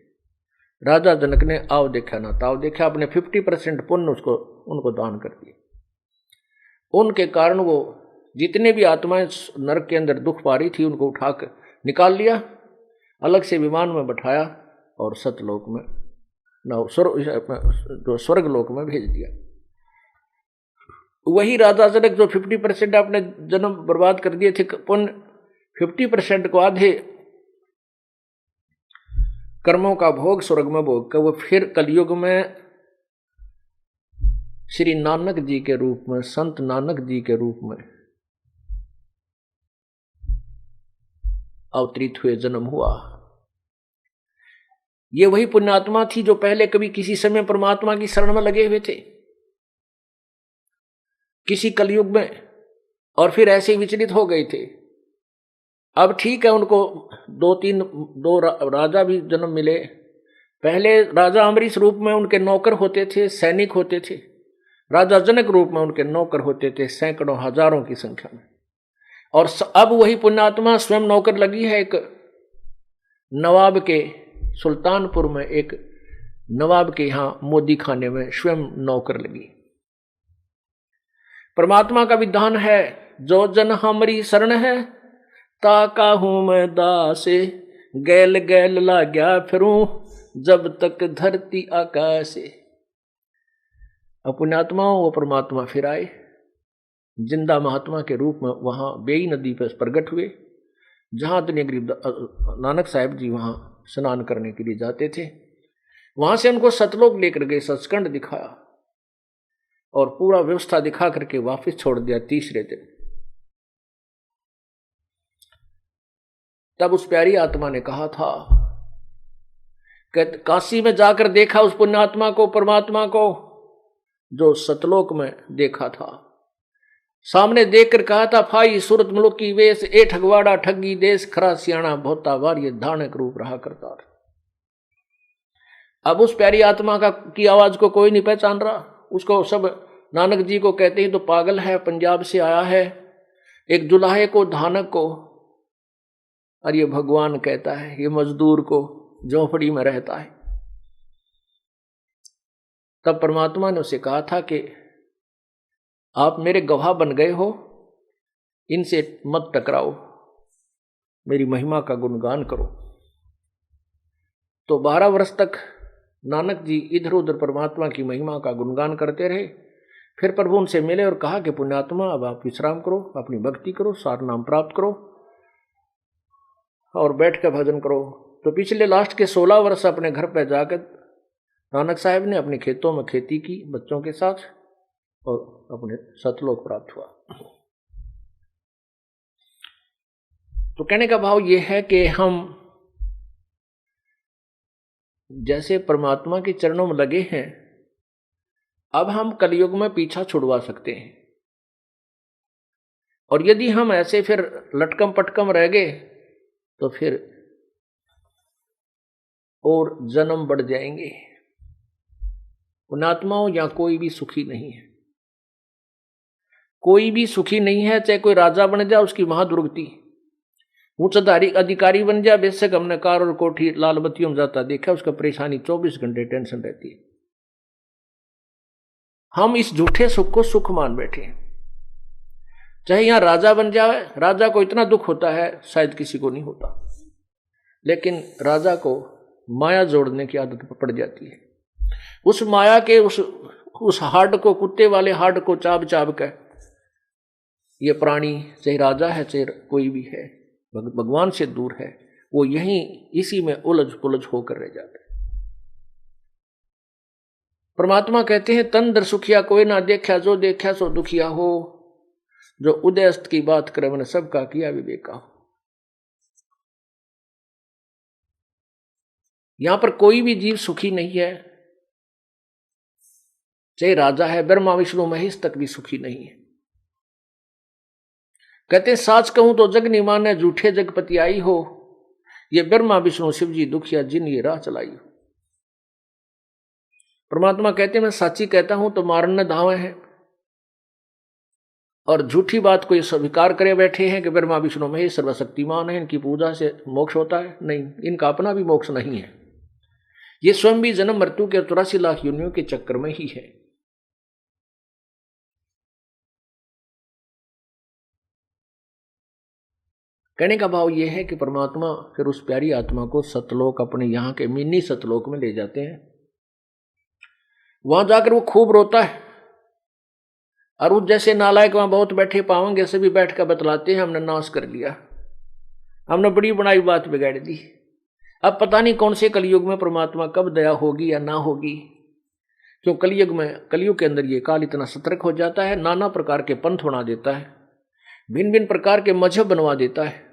राजा जनक ने आओ देखा ना ताव देखा, अपने 50% पुण्य उनको दान कर दिए। उनके कारण वो जितने भी आत्माएं नरक के अंदर दुख पा रही थी, उनको उठाकर निकाल लिया, अलग से विमान में बैठाया और सतलोक में जो स्वर्ग लोक में भेज दिया। वही राजा जनक जो 50% अपने जन्म बर्बाद कर दिए थे पुण्य, 50% को आधे कर्मों का भोग स्वर्ग में भोग कर वो फिर कलयुग में श्री नानक जी के रूप में, संत नानक जी के रूप में अवतरित हुए, जन्म हुआ। ये वही पुण्यात्मा थी जो पहले कभी किसी समय परमात्मा की शरण में लगे हुए थे किसी कलयुग में, और फिर ऐसे ही विचलित हो गए थे। अब ठीक है, उनको दो राजा भी जन्म मिले। पहले राजा अम्बरीश रूप में उनके नौकर होते थे, सैनिक होते थे। राजा जनक रूप में उनके नौकर होते थे सैकड़ों हजारों की संख्या में। और अब वही पुण्यात्मा स्वयं नौकर लगी है। एक नवाब के सुल्तानपुर में, एक नवाब के यहां मोदी खाने में स्वयं नौकर लगी। परमात्मा का विधान है, जो जन हमारी शरण है ताका हूं मैं दासे, गैल गैल ला गया फिरूं जब तक धरती आकाश से। पुण्यात्माओं वो परमात्मा फिर आए, जिंदा महात्मा के रूप में वहां बेई नदी पर प्रकट हुए, जहां गरीब नानक साहब जी वहां स्नान करने के लिए जाते थे। वहां से उनको सतलोक लेकर गए, सचखंड दिखाया और पूरा व्यवस्था दिखा करके वापस छोड़ दिया तीसरे दिन। तब उस प्यारी आत्मा ने कहा था कि काशी में जाकर देखा उस पुण्यात्मा को, परमात्मा को, जो सतलोक में देखा था। सामने देखकर कहा था, फाई सूरत मुल्क की वेश, ए ठगवाड़ा ठगी देश, खरा सियाणा भोता वार, ये धानक रूप रहा करता। अब उस प्यारी आत्मा की आवाज को कोई नहीं पहचान रहा। उसको सब नानक जी को कहते हैं तो पागल है, पंजाब से आया है, एक जुलाहे को, धानक को, और ये भगवान कहता है, ये मजदूर को, झोपड़ी में रहता है। तब परमात्मा ने उसे कहा था कि आप मेरे गवाह बन गए हो, इनसे मत टकराओ, मेरी महिमा का गुणगान करो। तो 12 वर्ष तक नानक जी इधर उधर परमात्मा की महिमा का गुणगान करते रहे। फिर प्रभु उनसे मिले और कहा कि पुण्यात्मा, अब आप विश्राम करो, अपनी भक्ति करो, सार नाम प्राप्त करो और बैठ कर भजन करो। तो पिछले लास्ट के 16 वर्ष अपने घर पर जाकर नानक साहब ने अपने खेतों में खेती की बच्चों के साथ और अपने सतलोक प्राप्त हुआ। तो कहने का भाव यह है कि हम जैसे परमात्मा के चरणों में लगे हैं, अब हम कलयुग में पीछा छुड़वा सकते हैं। और यदि हम ऐसे फिर लटकम पटकम रह गए तो फिर और जन्म बढ़ जाएंगे। पुण्यात्माओं, यहां कोई भी सुखी नहीं है, कोई भी सुखी नहीं है। चाहे कोई राजा बन जाए, उसकी महादुर्गति, उच्च अधिकारी बन जाए, बेशक हमने कार और कोठी लाल बत्तियों में जाता देखा, उसका परेशानी 24 घंटे टेंशन रहती है। हम इस झूठे सुख को सुख मान बैठे हैं। चाहे यहां राजा बन जाए, राजा को इतना दुख होता है शायद किसी को नहीं होता, लेकिन राजा को माया जोड़ने की आदत पड़ जाती है। उस माया के उस हाड को, कुत्ते वाले हाड को चाब चाब कर ये प्राणी, चाहे राजा है चाहे कोई भी है, भगवान से दूर है, वो यहीं इसी में उलझ पुलझ होकर रह जाता है। परमात्मा कहते हैं, तन दर सुखिया कोई ना देखा, जो देखा सो दुखिया हो, जो उदय अस्त की बात करे मैंने सबका किया विवेका हो। यहां पर कोई भी जीव सुखी नहीं है, चाहे राजा है, ब्रह्मा विष्णु महेश तक भी सुखी नहीं है। कहते साच कहूं तो जग नहीं माने, झूठे जगपति आई हो, ये ब्रह्मा विष्णु शिव जी दुखिया जिन ये राह चलाई हो। परमात्मा कहते मैं साची कहता हूं तो मारने धावे हैं, और झूठी बात को ये स्वीकार करे बैठे हैं कि ब्रह्मा विष्णु महेश सर्वशक्तिमान है, इनकी पूजा से मोक्ष होता है। नहीं, इनका अपना भी मोक्ष नहीं है, ये स्वयं भी जन्म मृत्यु के 84 लाख योनियों के चक्कर में ही है। कहने का भाव यह है कि परमात्मा फिर उस प्यारी आत्मा को सतलोक, अपने यहां के मिनी सतलोक में ले जाते हैं। वहां जाकर वो खूब रोता है, और उस जैसे नालायक वहां बहुत बैठे पाएंगे, सभी बैठ कर बतलाते हैं हमने नाश कर लिया, हमने बड़ी बनाई बात बिगाड़ दी। अब पता नहीं कौन से कलयुग में परमात्मा कब दया होगी या ना होगी, क्यों कलयुग के अंदर ये काल इतना सतर्क हो जाता है, नाना प्रकार के पंथ बना देता है, भिन्न भिन्न प्रकार के मजहब बनवा देता है।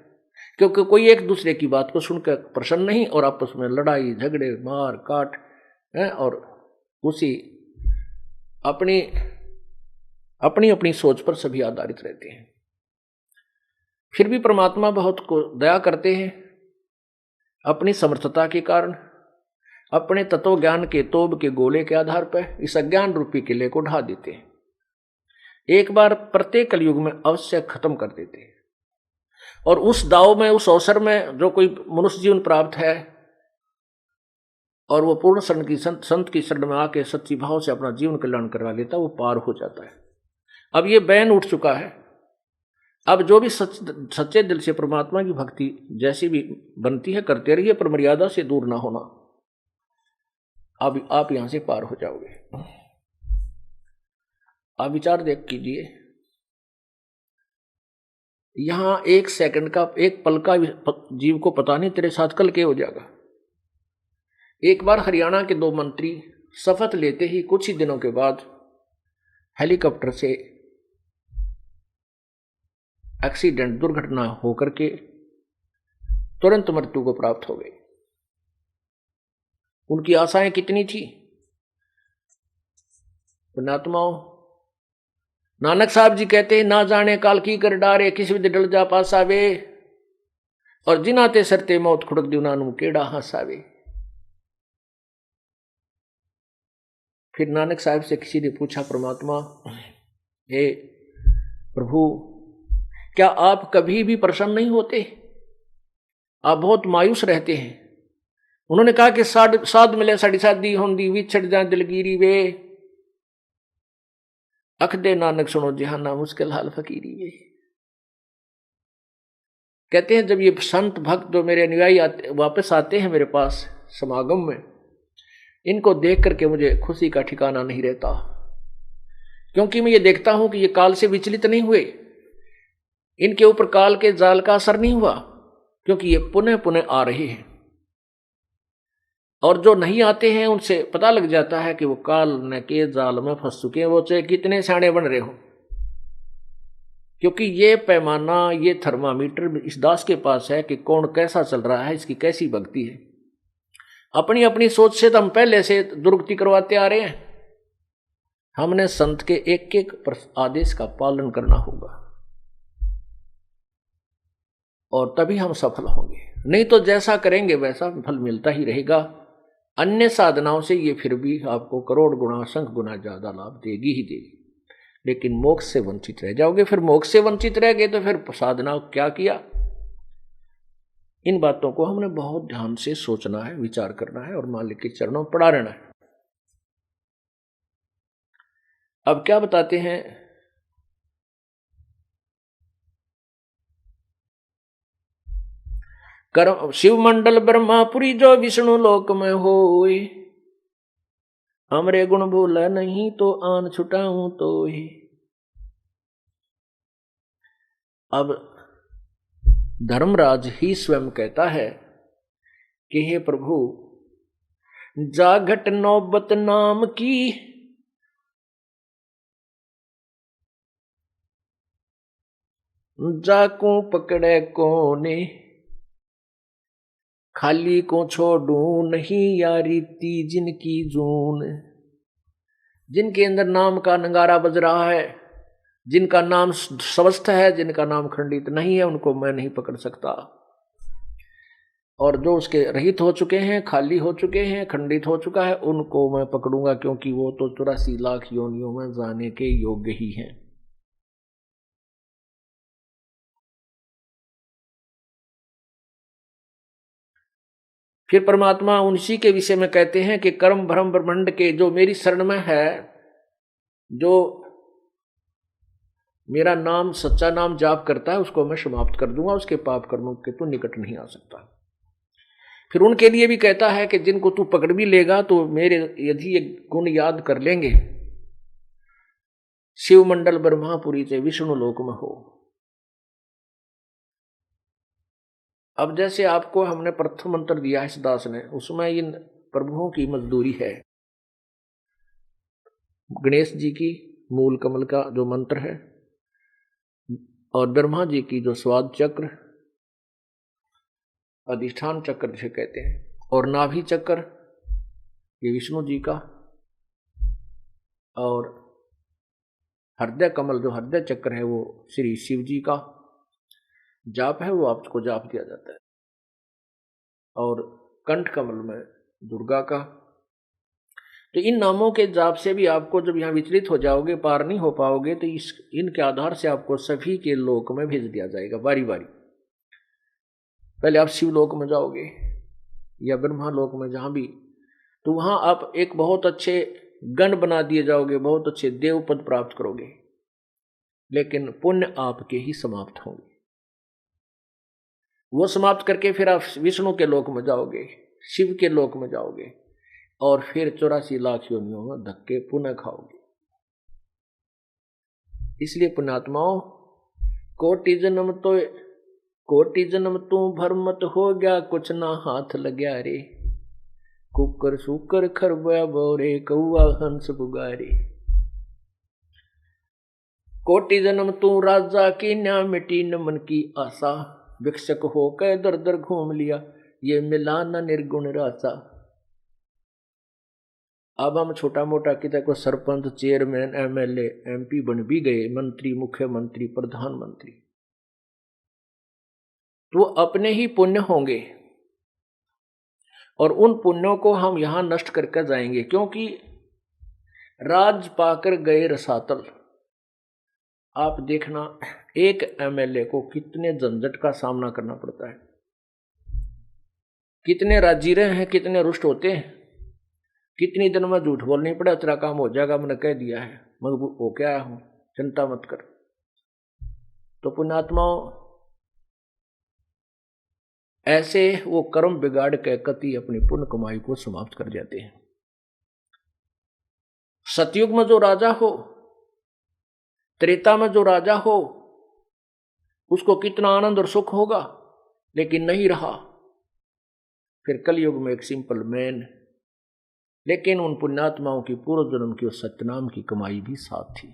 क्योंकि कोई एक दूसरे की बात को सुनकर प्रसन्न नहीं और आपस में लड़ाई झगड़े मार काट है, और उसी अपनी अपनी अपनी सोच पर सभी आधारित रहते हैं। फिर भी परमात्मा बहुत को दया करते हैं, अपनी समर्थता के कारण, अपने तत्व ज्ञान के तोब के गोले के आधार पर इस अज्ञान रूपी किले को ढा देते हैं। एक बार प्रत्येक कलयुग में अवश्य खत्म कर देते हैं। और उस दाव में, उस अवसर में जो कोई मनुष्य जीवन प्राप्त है और वो पूर्ण संत की शरण में आके सच्ची भाव से अपना जीवन कल्याण करवा लेता, वो पार हो जाता है। अब ये बैन उठ चुका है। अब जो भी सच्चे दिल से परमात्मा की भक्ति जैसी भी बनती है करते रहिए, पर मर्यादा से दूर ना होना। अब आप यहां से पार हो जाओगे। आप विचार देख कीजिए, यहां एक सेकंड का, एक पल का जीव को पता नहीं तेरे साथ कल क्या हो जाएगा। एक बार हरियाणा के 2 मंत्री शपथ लेते ही कुछ ही दिनों के बाद हेलीकॉप्टर से एक्सीडेंट, दुर्घटना होकर के तुरंत मृत्यु को प्राप्त हो गए। उनकी आशाएं कितनी थी। पुण्यात्माओं, नानक साहब जी कहते हैं, ना जाने काल की कर डारे, किसी भी डल जा पासावे, और जिनाते सरते मौत खुड़क दू नानू केड़ा हंसावे। फिर नानक साहब से किसी ने पूछा, परमात्मा, हे प्रभु, क्या आप कभी भी प्रसन्न नहीं होते? आप बहुत मायूस रहते हैं। उन्होंने कहा कि साध मिले साड़ी शादी होंदी, विछड़ जाए दिलगिरी वे, अख दे नानक सुनो जहाना मुश्किल हाल फकीरी वे। कहते हैं जब ये संत भक्त जो मेरे अनुयायी वापस आते हैं मेरे पास समागम में, इनको देख करके मुझे खुशी का ठिकाना नहीं रहता, क्योंकि मैं ये देखता हूं कि ये काल से विचलित नहीं हुए, इनके ऊपर काल के जाल का असर नहीं हुआ, क्योंकि ये पुनः पुनः आ रहे हैं। और जो नहीं आते हैं उनसे पता लग जाता है कि वो काल न के जाल में फंस चुके हैं, वो चाहे कितने सियाने बन रहे हो, क्योंकि ये पैमाना, ये थर्मामीटर इस दास के पास है कि कौन कैसा चल रहा है, इसकी कैसी भक्ति है। अपनी अपनी सोच से तो हम पहले से दुर्गति करवाते आ रहे हैं। हमने संत के एक एक आदेश का पालन करना होगा और तभी हम सफल होंगे, नहीं तो जैसा करेंगे वैसा फल मिलता ही रहेगा। अन्य साधनाओं से ये फिर भी आपको करोड़ गुना, असंख्य गुना ज्यादा लाभ देगी ही देगी, लेकिन मोक्ष से वंचित रह जाओगे। फिर मोक्ष से वंचित रह गए तो फिर साधना क्या किया? इन बातों को हमने बहुत ध्यान से सोचना है, विचार करना है और मालिक के चरणों में पड़ा रहना है। अब क्या बताते हैं, कर्म शिव मंडल ब्रह्मापुरी जो विष्णु लोक में होए, हमरे गुण भूला नहीं तो आन छुटाऊं तो ही। अब धर्मराज ही स्वयं कहता है कि हे प्रभु, जागट नौबत नाम की, जाकू पकड़े कोने, खाली को छोड़ू नहीं यारी ती जिनकी जून। जिनके अंदर नाम का नगारा बज रहा है, जिनका नाम स्वस्थ है, जिनका नाम खंडित नहीं है, उनको मैं नहीं पकड़ सकता। और जो उसके रहित हो चुके हैं, खाली हो चुके हैं, खंडित हो चुका है, उनको मैं पकड़ूंगा, क्योंकि वो तो 84 लाख योनियों में जाने के योग्य ही हैं। फिर परमात्मा उसी के विषय में कहते हैं कि कर्म भ्रम ब्रह्मांड के जो मेरी शरण में है, जो मेरा नाम सच्चा नाम जाप करता है, उसको मैं समाप्त कर दूंगा, उसके पाप कर्मों के तो निकट नहीं आ सकता। फिर उनके लिए भी कहता है कि जिनको तू पकड़ भी लेगा तो मेरे यदि ये गुण याद कर लेंगे, शिव मंडल ब्रह्मापुरी से विष्णु लोक में हो। अब जैसे आपको हमने प्रथम मंत्र दिया है इस दास ने, उसमें इन प्रभुओं की मजदूरी है। गणेश जी की मूल कमल का जो मंत्र है, और ब्रह्मा जी की जो स्वाद चक्र, अधिष्ठान चक्र जिसे कहते हैं, और नाभि चक्र ये विष्णु जी का, और हृदय कमल जो हृदय चक्र है वो श्री शिव जी का जाप है, वो आपको जाप दिया जाता है, और कंठ कमल में दुर्गा का। तो इन नामों के जाप से भी आपको जब यहाँ विचलित हो जाओगे, पार नहीं हो पाओगे, तो इनके आधार से आपको सभी के लोक में भेज दिया जाएगा बारी बारी। पहले आप शिवलोक में जाओगे या ब्रह्मा लोक में, जहां भी, तो वहां आप एक बहुत अच्छे गण बना दिए जाओगे, बहुत अच्छे देव पद प्राप्त करोगे, लेकिन पुण्य आपके ही समाप्त होंगे। वो समाप्त करके फिर आप विष्णु के लोक में जाओगे, शिव के लोक में जाओगे, और फिर 84 लाख योनियों में धक्के पुनः खाओगे। इसलिए पुण्यात्माओं, कोटि जन्म तू भरमत हो गया, कुछ ना हाथ लग्या रे, कुकर सुकर खरबा बोरे, कौआ हंस पुगारे। कोटि जन्म तू राजा की न्या, मिटी न मन की आशा, भिक्षक होकर दर दर घूम लिया, ये मिला न निर्गुण रासा। अब हम छोटा मोटा किसी को सरपंच, चेयरमैन, एमएलए, एमपी बन भी गए, मंत्री, मुख्यमंत्री, प्रधानमंत्री, तो अपने ही पुण्य होंगे, और उन पुण्यों को हम यहां नष्ट करके जाएंगे, क्योंकि राज पाकर गए रसातल। आप देखना एक एमएलए को कितने झंझट का सामना करना पड़ता है, कितने राजीरे हैं, कितने रुष्ट होते हैं, कितनी दिन में झूठ बोलनी पड़े, तेरा काम हो जाएगा, मैंने कह दिया है, मजबूर हो के आया हूं, चिंता मत कर। तो पुण्यात्माओं, ऐसे वो कर्म बिगाड़ के कति अपनी पुण्य कमाई को समाप्त कर जाते हैं। सतयुग में जो राजा हो, त्रेता में जो राजा हो, उसको कितना आनंद और सुख होगा, लेकिन नहीं रहा। फिर कलयुग में एक सिंपल मैन, लेकिन उन पुण्यात्माओं की पूर्व जन्म की उस सत्यनाम की कमाई भी साथ थी,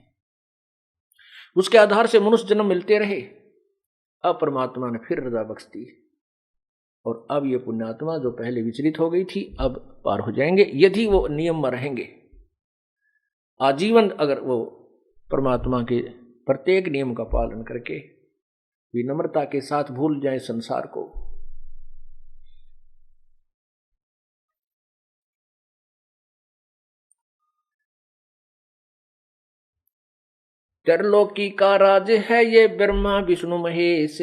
उसके आधार से मनुष्य जन्म मिलते रहे। अब परमात्मा ने फिर रजा बख्श दी, और अब ये पुण्यात्मा जो पहले विचलित हो गई थी, अब पार हो जाएंगे, यदि वो नियम में रहेंगे आजीवन। अगर वो परमात्मा के प्रत्येक नियम का पालन करके विनम्रता के साथ भूल जाए संसार को। त्रिलोकी का राज है ये ब्रह्मा विष्णु महेश,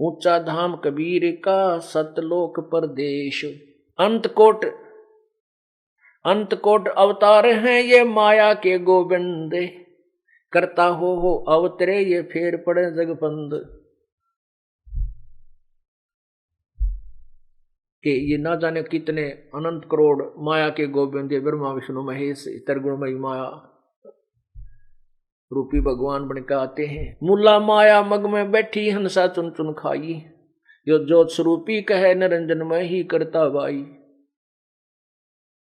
ऊंचा धाम कबीर का सतलोक परदेश। अंतकोट अवतार हैं ये माया के गोविंद, करता हो अवतरे ये फेर पड़े जगपंद। कि ये ना जाने कितने अनंत करोड़ माया के गोविंद ब्रह्मा विष्णु महेश त्रिगुणमयी माया रूपी भगवान बनकर आते हैं। मुला माया मग में बैठी हंसा चुन चुन खाई, यो जोत स्वरूपी कहे निरंजन में ही करता भाई।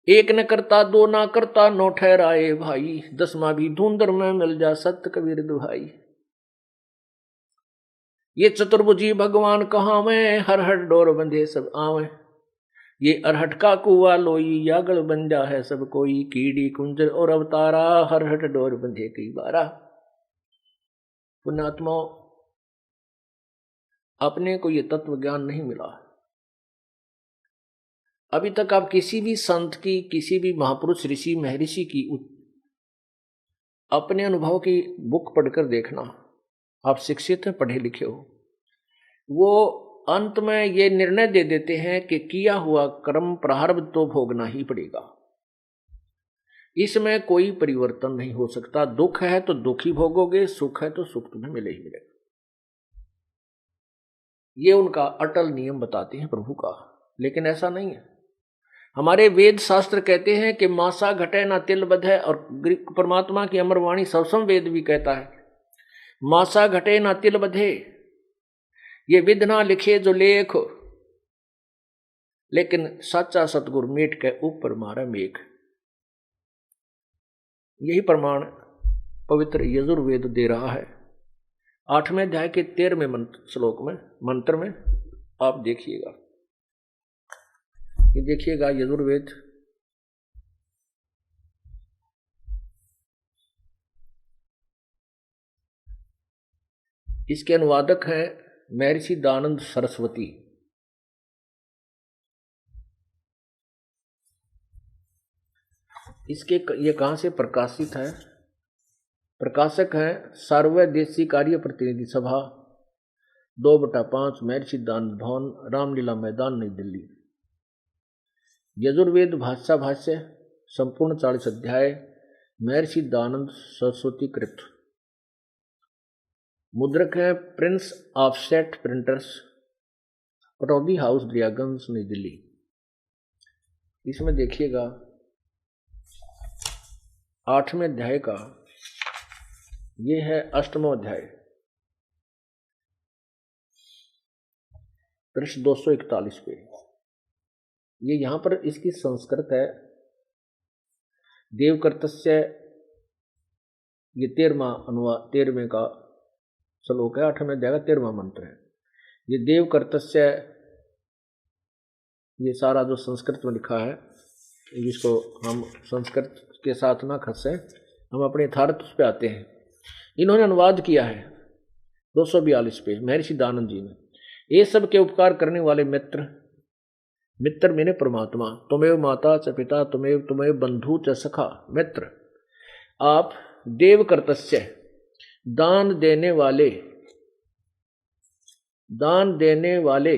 एक न करता दो ना करता नो ठहराए भाई, दसवां भी धुंधर में मिल जा सत्य कबीर दुहाई। ये चतुर्भुजी भगवान कहाँ में, हर हर डोर बंधे सब आवे। ये अरहट का कुआ लोई यागल बन जा है सब कोई, कीड़ी कुंजर और अवतारा हर हट डोर बंधे कई बारा। पुण्यात्माओं, अपने को ये तत्व ज्ञान नहीं मिला। अभी तक आप किसी भी संत की, किसी भी महापुरुष ऋषि महर्षि की अपने अनुभव की बुक पढ़कर देखना। आप शिक्षित हैं, पढ़े लिखे हो, वो अंत में ये निर्णय दे देते हैं कि किया हुआ कर्म प्रारब्ध तो भोगना ही पड़ेगा, इसमें कोई परिवर्तन नहीं हो सकता। दुख है तो दुख ही भोगोगे, सुख है तो सुख तुम्हें मिले ही मिलेगा। ये उनका अटल नियम बताते हैं प्रभु का। लेकिन ऐसा नहीं है। हमारे वेद शास्त्र कहते हैं कि मासा घटे ना तिल बधे, और परमात्मा की अमर वाणी सवसम वेद भी कहता है मासा घटे ना तिल बधे, ये विध ना लिखे जो लेख, लेकिन सच्चा सतगुर मेट के ऊपर मारा मेघ। यही प्रमाण पवित्र यजुर्वेद दे रहा है। 8वें अध्याय के 13वें श्लोक में, मंत्र में आप देखिएगा, ये देखिएगा यजुर्वेद, इसके अनुवादक हैं महर्षि दयानंद सरस्वती। इसके ये कहाँ से प्रकाशित है? प्रकाशक हैं सर्वदेशी कार्य प्रतिनिधि सभा 2/5 महर्षि दयानंद भवन, रामलीला मैदान, नई दिल्ली। यजुर्वेद भाष्य संपूर्ण 40 अध्याय, महर्षि दयानंद सरस्वती कृत। मुद्रक है Prince offset printers, Pataudi house, Daryaganj, नई दिल्ली। इसमें देखिएगा 8वें अध्याय का, ये है 8वां अध्याय, पृष्ठ 241 पे। ये यहां पर इसकी संस्कृत है, देवकर्तस्य, ये 13वें का श्लोक है, 8वें अध्याय का 13वां मंत्र है। ये देवकर्तस्य, ये सारा जो संस्कृत में लिखा है, जिसको हम संस्कृत के साथ ना खसे, हम अपने यथार्थ पे आते हैं। इन्होंने अनुवाद किया है 242 पे महर्षि दयानंद जी ने। ये सब के उपकार करने वाले मित्र मैंने परमात्मा, तुमेव माता च पिता, तुमेव बंधु च सखा। मित्र, आप देवकर्तस्य, दान देने वाले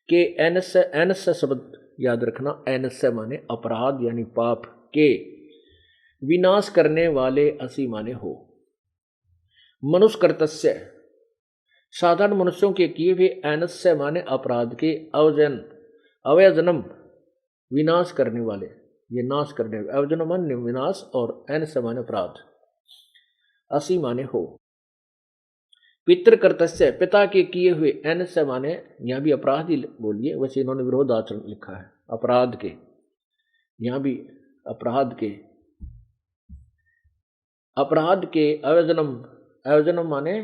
के एनस्य शब्द याद रखना, एनस्य माने अपराध यानी पाप के, विनाश करने वाले असी माने हो। मनुष्यकर्तस्य, साधारण मनुष्यों के किए हुए, एनस्य माने अपराध के, अवयजनम विनाश करने वाले, ये नाश करने, अवजनम माने विनाश और एनस्य माने अपराध, असी माने हो। पितृकर्तस्य, पिता के किए हुए, एनस्य माने यहाँ भी अपराध ही बोलिए, वैसे इन्होंने विरोध आचरण लिखा है, अपराध के, यहाँ भी अपराध के, अवजनम माने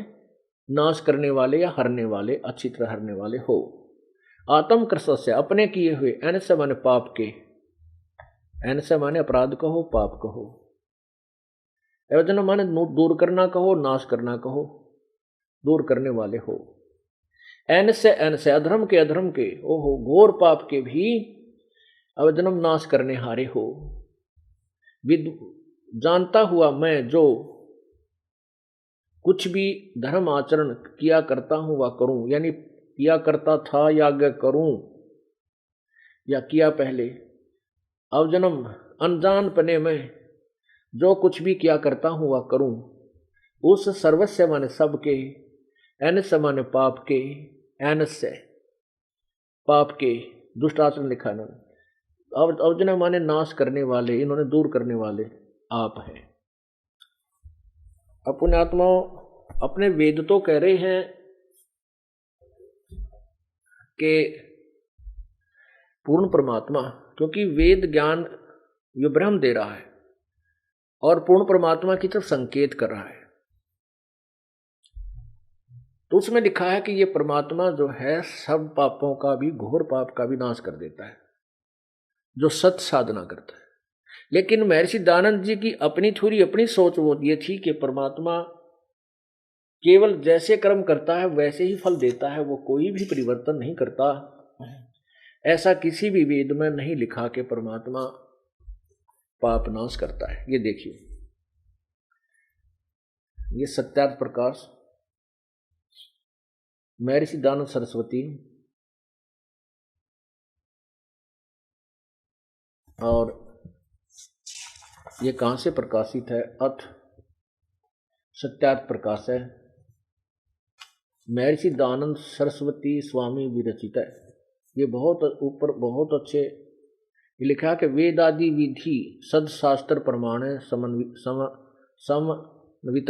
नाश करने वाले या हरने वाले, अच्छी तरह हरने वाले हो। आत्मकृतस्य, अपने किए हुए, एनस्य माने पाप के, एनस्य माने अपराध कहो, पाप कहो। अवजनम माने दूर करना कहो, नाश करना कहो, दूर करने वाले हो। एनस्य अधर्म के, ओहो घोर पाप के भी अवजनम नाश करने हारे हो। जानता हुआ मैं जो कुछ भी धर्म आचरण किया करता हूं व करूं, यानी किया करता था या आगे करूं या किया पहले। अवजनम अनजानपने में जो कुछ भी किया करता हूं व करूं, उस सर्वस्य माने सबके, एनस्य माने पाप के, एनस्य पाप के, दुष्ट आचरण लिखा है। अवजन माने नाश करने वाले, इन्होंने दूर करने वाले आप हैं। अपने आत्माओं, अपने वेद तो कह रहे हैं कि पूर्ण परमात्मा, क्योंकि वेद ज्ञान जो ब्रह्म दे रहा है और पूर्ण परमात्मा की तरफ संकेत कर रहा है, तो उसमें लिखा है कि ये परमात्मा जो है सब पापों का भी, घोर पाप का भी नाश कर देता है जो सत साधना करता है। लेकिन महर्षि दयानंद जी की अपनी सोच वो ये थी कि परमात्मा केवल जैसे कर्म करता है वैसे ही फल देता है, वो कोई भी परिवर्तन नहीं करता। ऐसा किसी भी वेद में नहीं लिखा कि परमात्मा पाप नाश करता है। ये देखिए, ये सत्यार्थ प्रकाश, महर्षि दयानंद सरस्वती, और ये कहां से प्रकाशित है? अथ सत्यार्थ प्रकाश है, महर्षि दयानंद सरस्वती स्वामी विरचित है। ये बहुत ऊपर बहुत अच्छे लिखा कि वेदादि विधि सदशास्त्र प्रमाण समन्वित,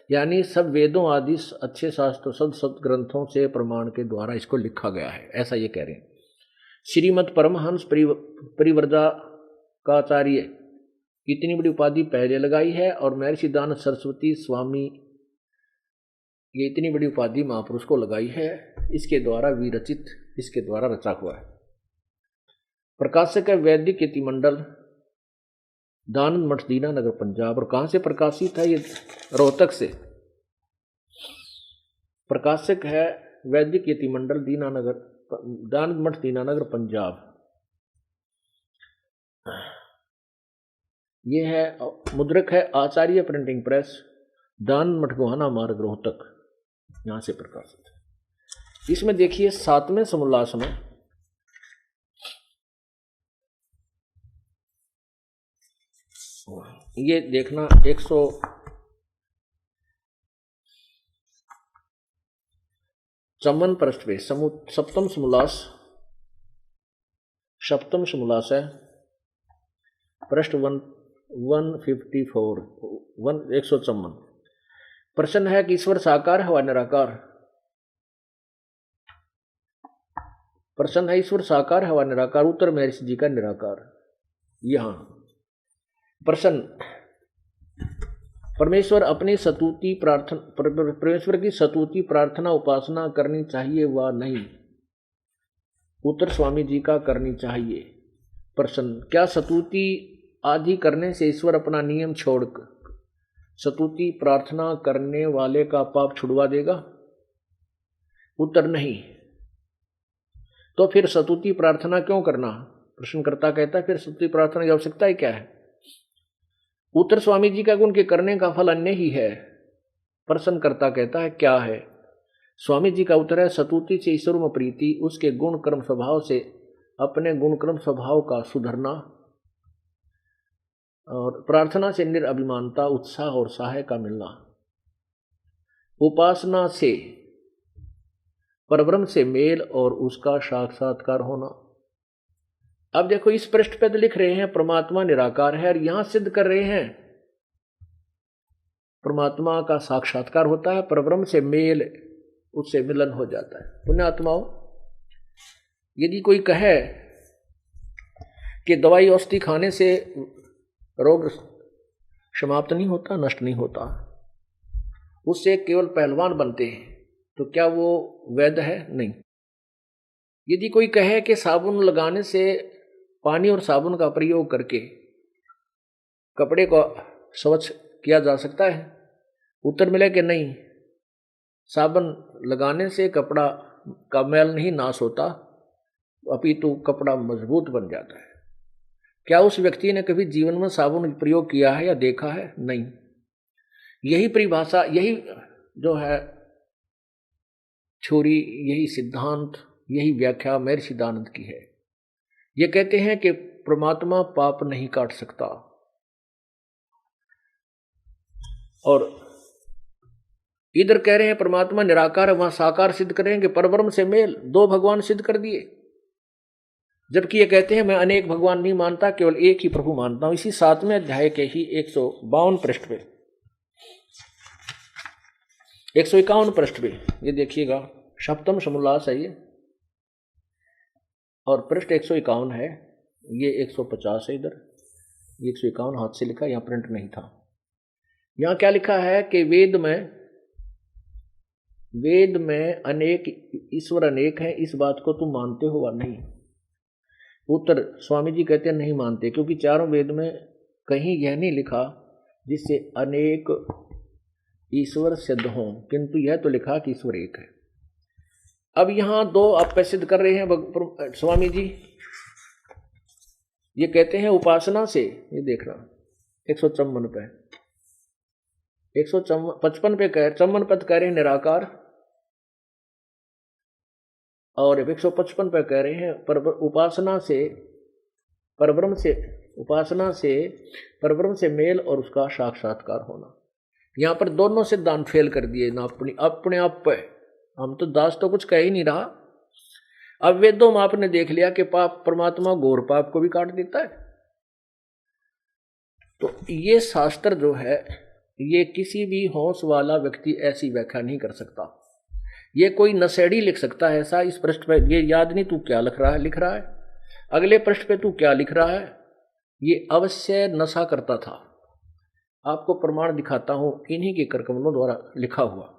यानी सब वेदों आदि अच्छे शास्त्र सद ग्रंथों से प्रमाण के द्वारा इसको लिखा गया है, ऐसा ये कह रहे हैं। श्रीमद परमहंस परिव्राजकाचार्य इतनी बड़ी उपाधि पहले लगाई है, और महर्षि दयानंद सरस्वती स्वामी ये इतनी बड़ी उपाधि महापुरुष को लगाई है। इसके द्वारा विरचित, इसके द्वारा रचा हुआ है। प्रकाशक है वैदिक यतिमंडल, दानंद मठ, दीनानगर, पंजाब। और कहाँ से प्रकाशित है? ये रोहतक से। प्रकाशक है वैदिक यतिमंडल, दीनानगर, दानंद मठ, दीनानगर, पंजाब। ये है मुद्रक है आचार्य प्रिंटिंग प्रेस, दानंद मठ, गोहाना मार्ग, रोहतक, यहां से प्रकाशित है। इसमें देखिए 7वें समोल्लास में ये देखना 154 पृष्ठ पे सप्तम समोल्लास, सप्तम समोल्लास है, पृष्ठ 154, 154। प्रश्न है कि ईश्वर साकार है व निराकार। प्रश्न है ईश्वर साकार है व निराकार। उत्तर महर्षि जी का निराकार। यहां प्रश्न, परमेश्वर अपनी स्तुति प्रार्थना, परमेश्वर की स्तुति प्रार्थना उपासना करनी चाहिए व नहीं? उत्तर स्वामी जी का करनी चाहिए। प्रश्न, क्या स्तुति आदि करने से ईश्वर अपना नियम छोड़कर स्तुति प्रार्थना करने वाले का पाप छुड़वा देगा? उत्तर नहीं। तो फिर स्तुति प्रार्थना क्यों करना? प्रश्नकर्ता कहता है फिर स्तुति प्रार्थना की आवश्यकता ही क्या है? उत्तर स्वामी जी का गुण के करने का फल अन्य ही है। प्रश्नकर्ता कहता है क्या है? स्वामी जी का उत्तर है स्तुति से ईश्वर में प्रीति, उसके गुण कर्म स्वभाव से अपने गुण कर्म स्वभाव का सुधरना, और प्रार्थना से निरअभिमानता, उत्साह और सहाय का मिलना, उपासना से परब्रह्म से मेल और उसका साक्षात्कार होना। अब देखो इस पृष्ठ पे तो लिख रहे हैं परमात्मा निराकार है, और यहां सिद्ध कर रहे हैं परमात्मा का साक्षात्कार होता है, परब्रह्म से मेल, उससे मिलन हो जाता है। पुण्यात्माओं, यदि कोई कहे कि दवाई औषधि खाने से रोग समाप्त नहीं होता, नष्ट नहीं होता, उससे केवल पहलवान बनते हैं, तो क्या वो वैध है? नहीं। यदि कोई कहे कि साबुन लगाने से, पानी और साबुन का प्रयोग करके कपड़े को स्वच्छ किया जा सकता है, उत्तर मिले कि नहीं, साबुन लगाने से कपड़ा का मैल नहीं नाश होता, अपितु कपड़ा मजबूत बन जाता है। क्या उस व्यक्ति ने कभी जीवन में साबुन प्रयोग किया है या देखा है? नहीं। यही परिभाषा, यही जो है थ्योरी, यही सिद्धांत, यही व्याख्या महर्षि दयानंद की है। ये कहते हैं कि परमात्मा पाप नहीं काट सकता, और इधर कह रहे हैं परमात्मा निराकार है, वहां साकार सिद्ध करेंगे, परब्रह्म से मेल, दो भगवान सिद्ध कर दिए। जबकि ये कहते हैं मैं अनेक भगवान नहीं मानता, केवल एक ही प्रभु मानता हूं। इसी 7वें अध्याय के ही 152 पृष्ठ पे, 151 पृष्ठ पे ये देखिएगा, सप्तम समोल्लास है ये, और पृष्ठ 151 है, ये 150 है, इधर 151 हाथ से लिखा, यहां प्रिंट नहीं था। यहां क्या लिखा है कि वेद में अनेक ईश्वर अनेक हैं, इस बात को तुम मानते हो व नहीं? उत्तर स्वामी जी कहते हैं नहीं मानते, क्योंकि चारों वेद में कहीं यह नहीं लिखा जिससे अनेक ईश्वर सिद्ध हों, किंतु यह तो लिखा कि ईश्वर एक है। अब यहां दो आप सिद्ध कर रहे हैं स्वामी जी। ये कहते हैं उपासना से, ये देखना 154 पे, 155 पे कह 54 पद कह रहे हैं निराकार, और 155 पे कह रहे हैं उपासना से परब्रह्म से मेल और उसका साक्षात्कार होना। यहां पर दोनों सिद्धांत फेल कर दिए ना, अपने आप पे। हम तो दास तो कुछ कह ही नहीं रहा। अब वेदों में आपने देख लिया कि पाप, परमात्मा घोर पाप को भी काट देता है। तो ये शास्त्र जो है, ये किसी भी होश वाला व्यक्ति ऐसी व्याख्या नहीं कर सकता। ये कोई नशेड़ी लिख सकता है ऐसा। इस पृष्ठ पे ये याद नहीं तू क्या लिख रहा है, अगले पृष्ठ पे तू क्या लिख रहा है, ये अवश्य नशा करता था। आपको प्रमाण दिखाता हूं इन्हीं के करकमलों द्वारा लिखा हुआ।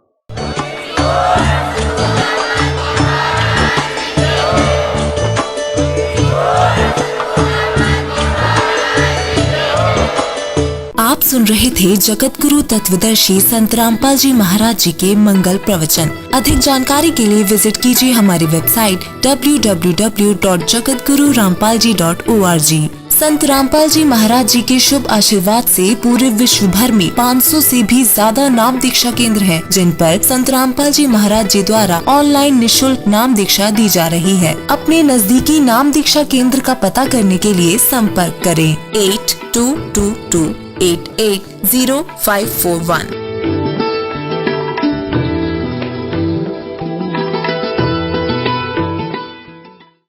आप सुन रहे थे जगत गुरु तत्वदर्शी संत रामपाल जी महाराज जी के मंगल प्रवचन। अधिक जानकारी के लिए विजिट कीजिए हमारी वेबसाइट www.jagatgururampalji.org। संत रामपाल जी महाराज जी के शुभ आशीर्वाद से पूरे विश्व भर में 500 से भी ज्यादा नाम दीक्षा केंद्र हैं, जिन पर संत रामपाल जी महाराज जी द्वारा ऑनलाइन निशुल्क नाम दीक्षा दी जा रही है। अपने नजदीकी नाम दीक्षा केंद्र का पता करने के लिए संपर्क करें 8222880541।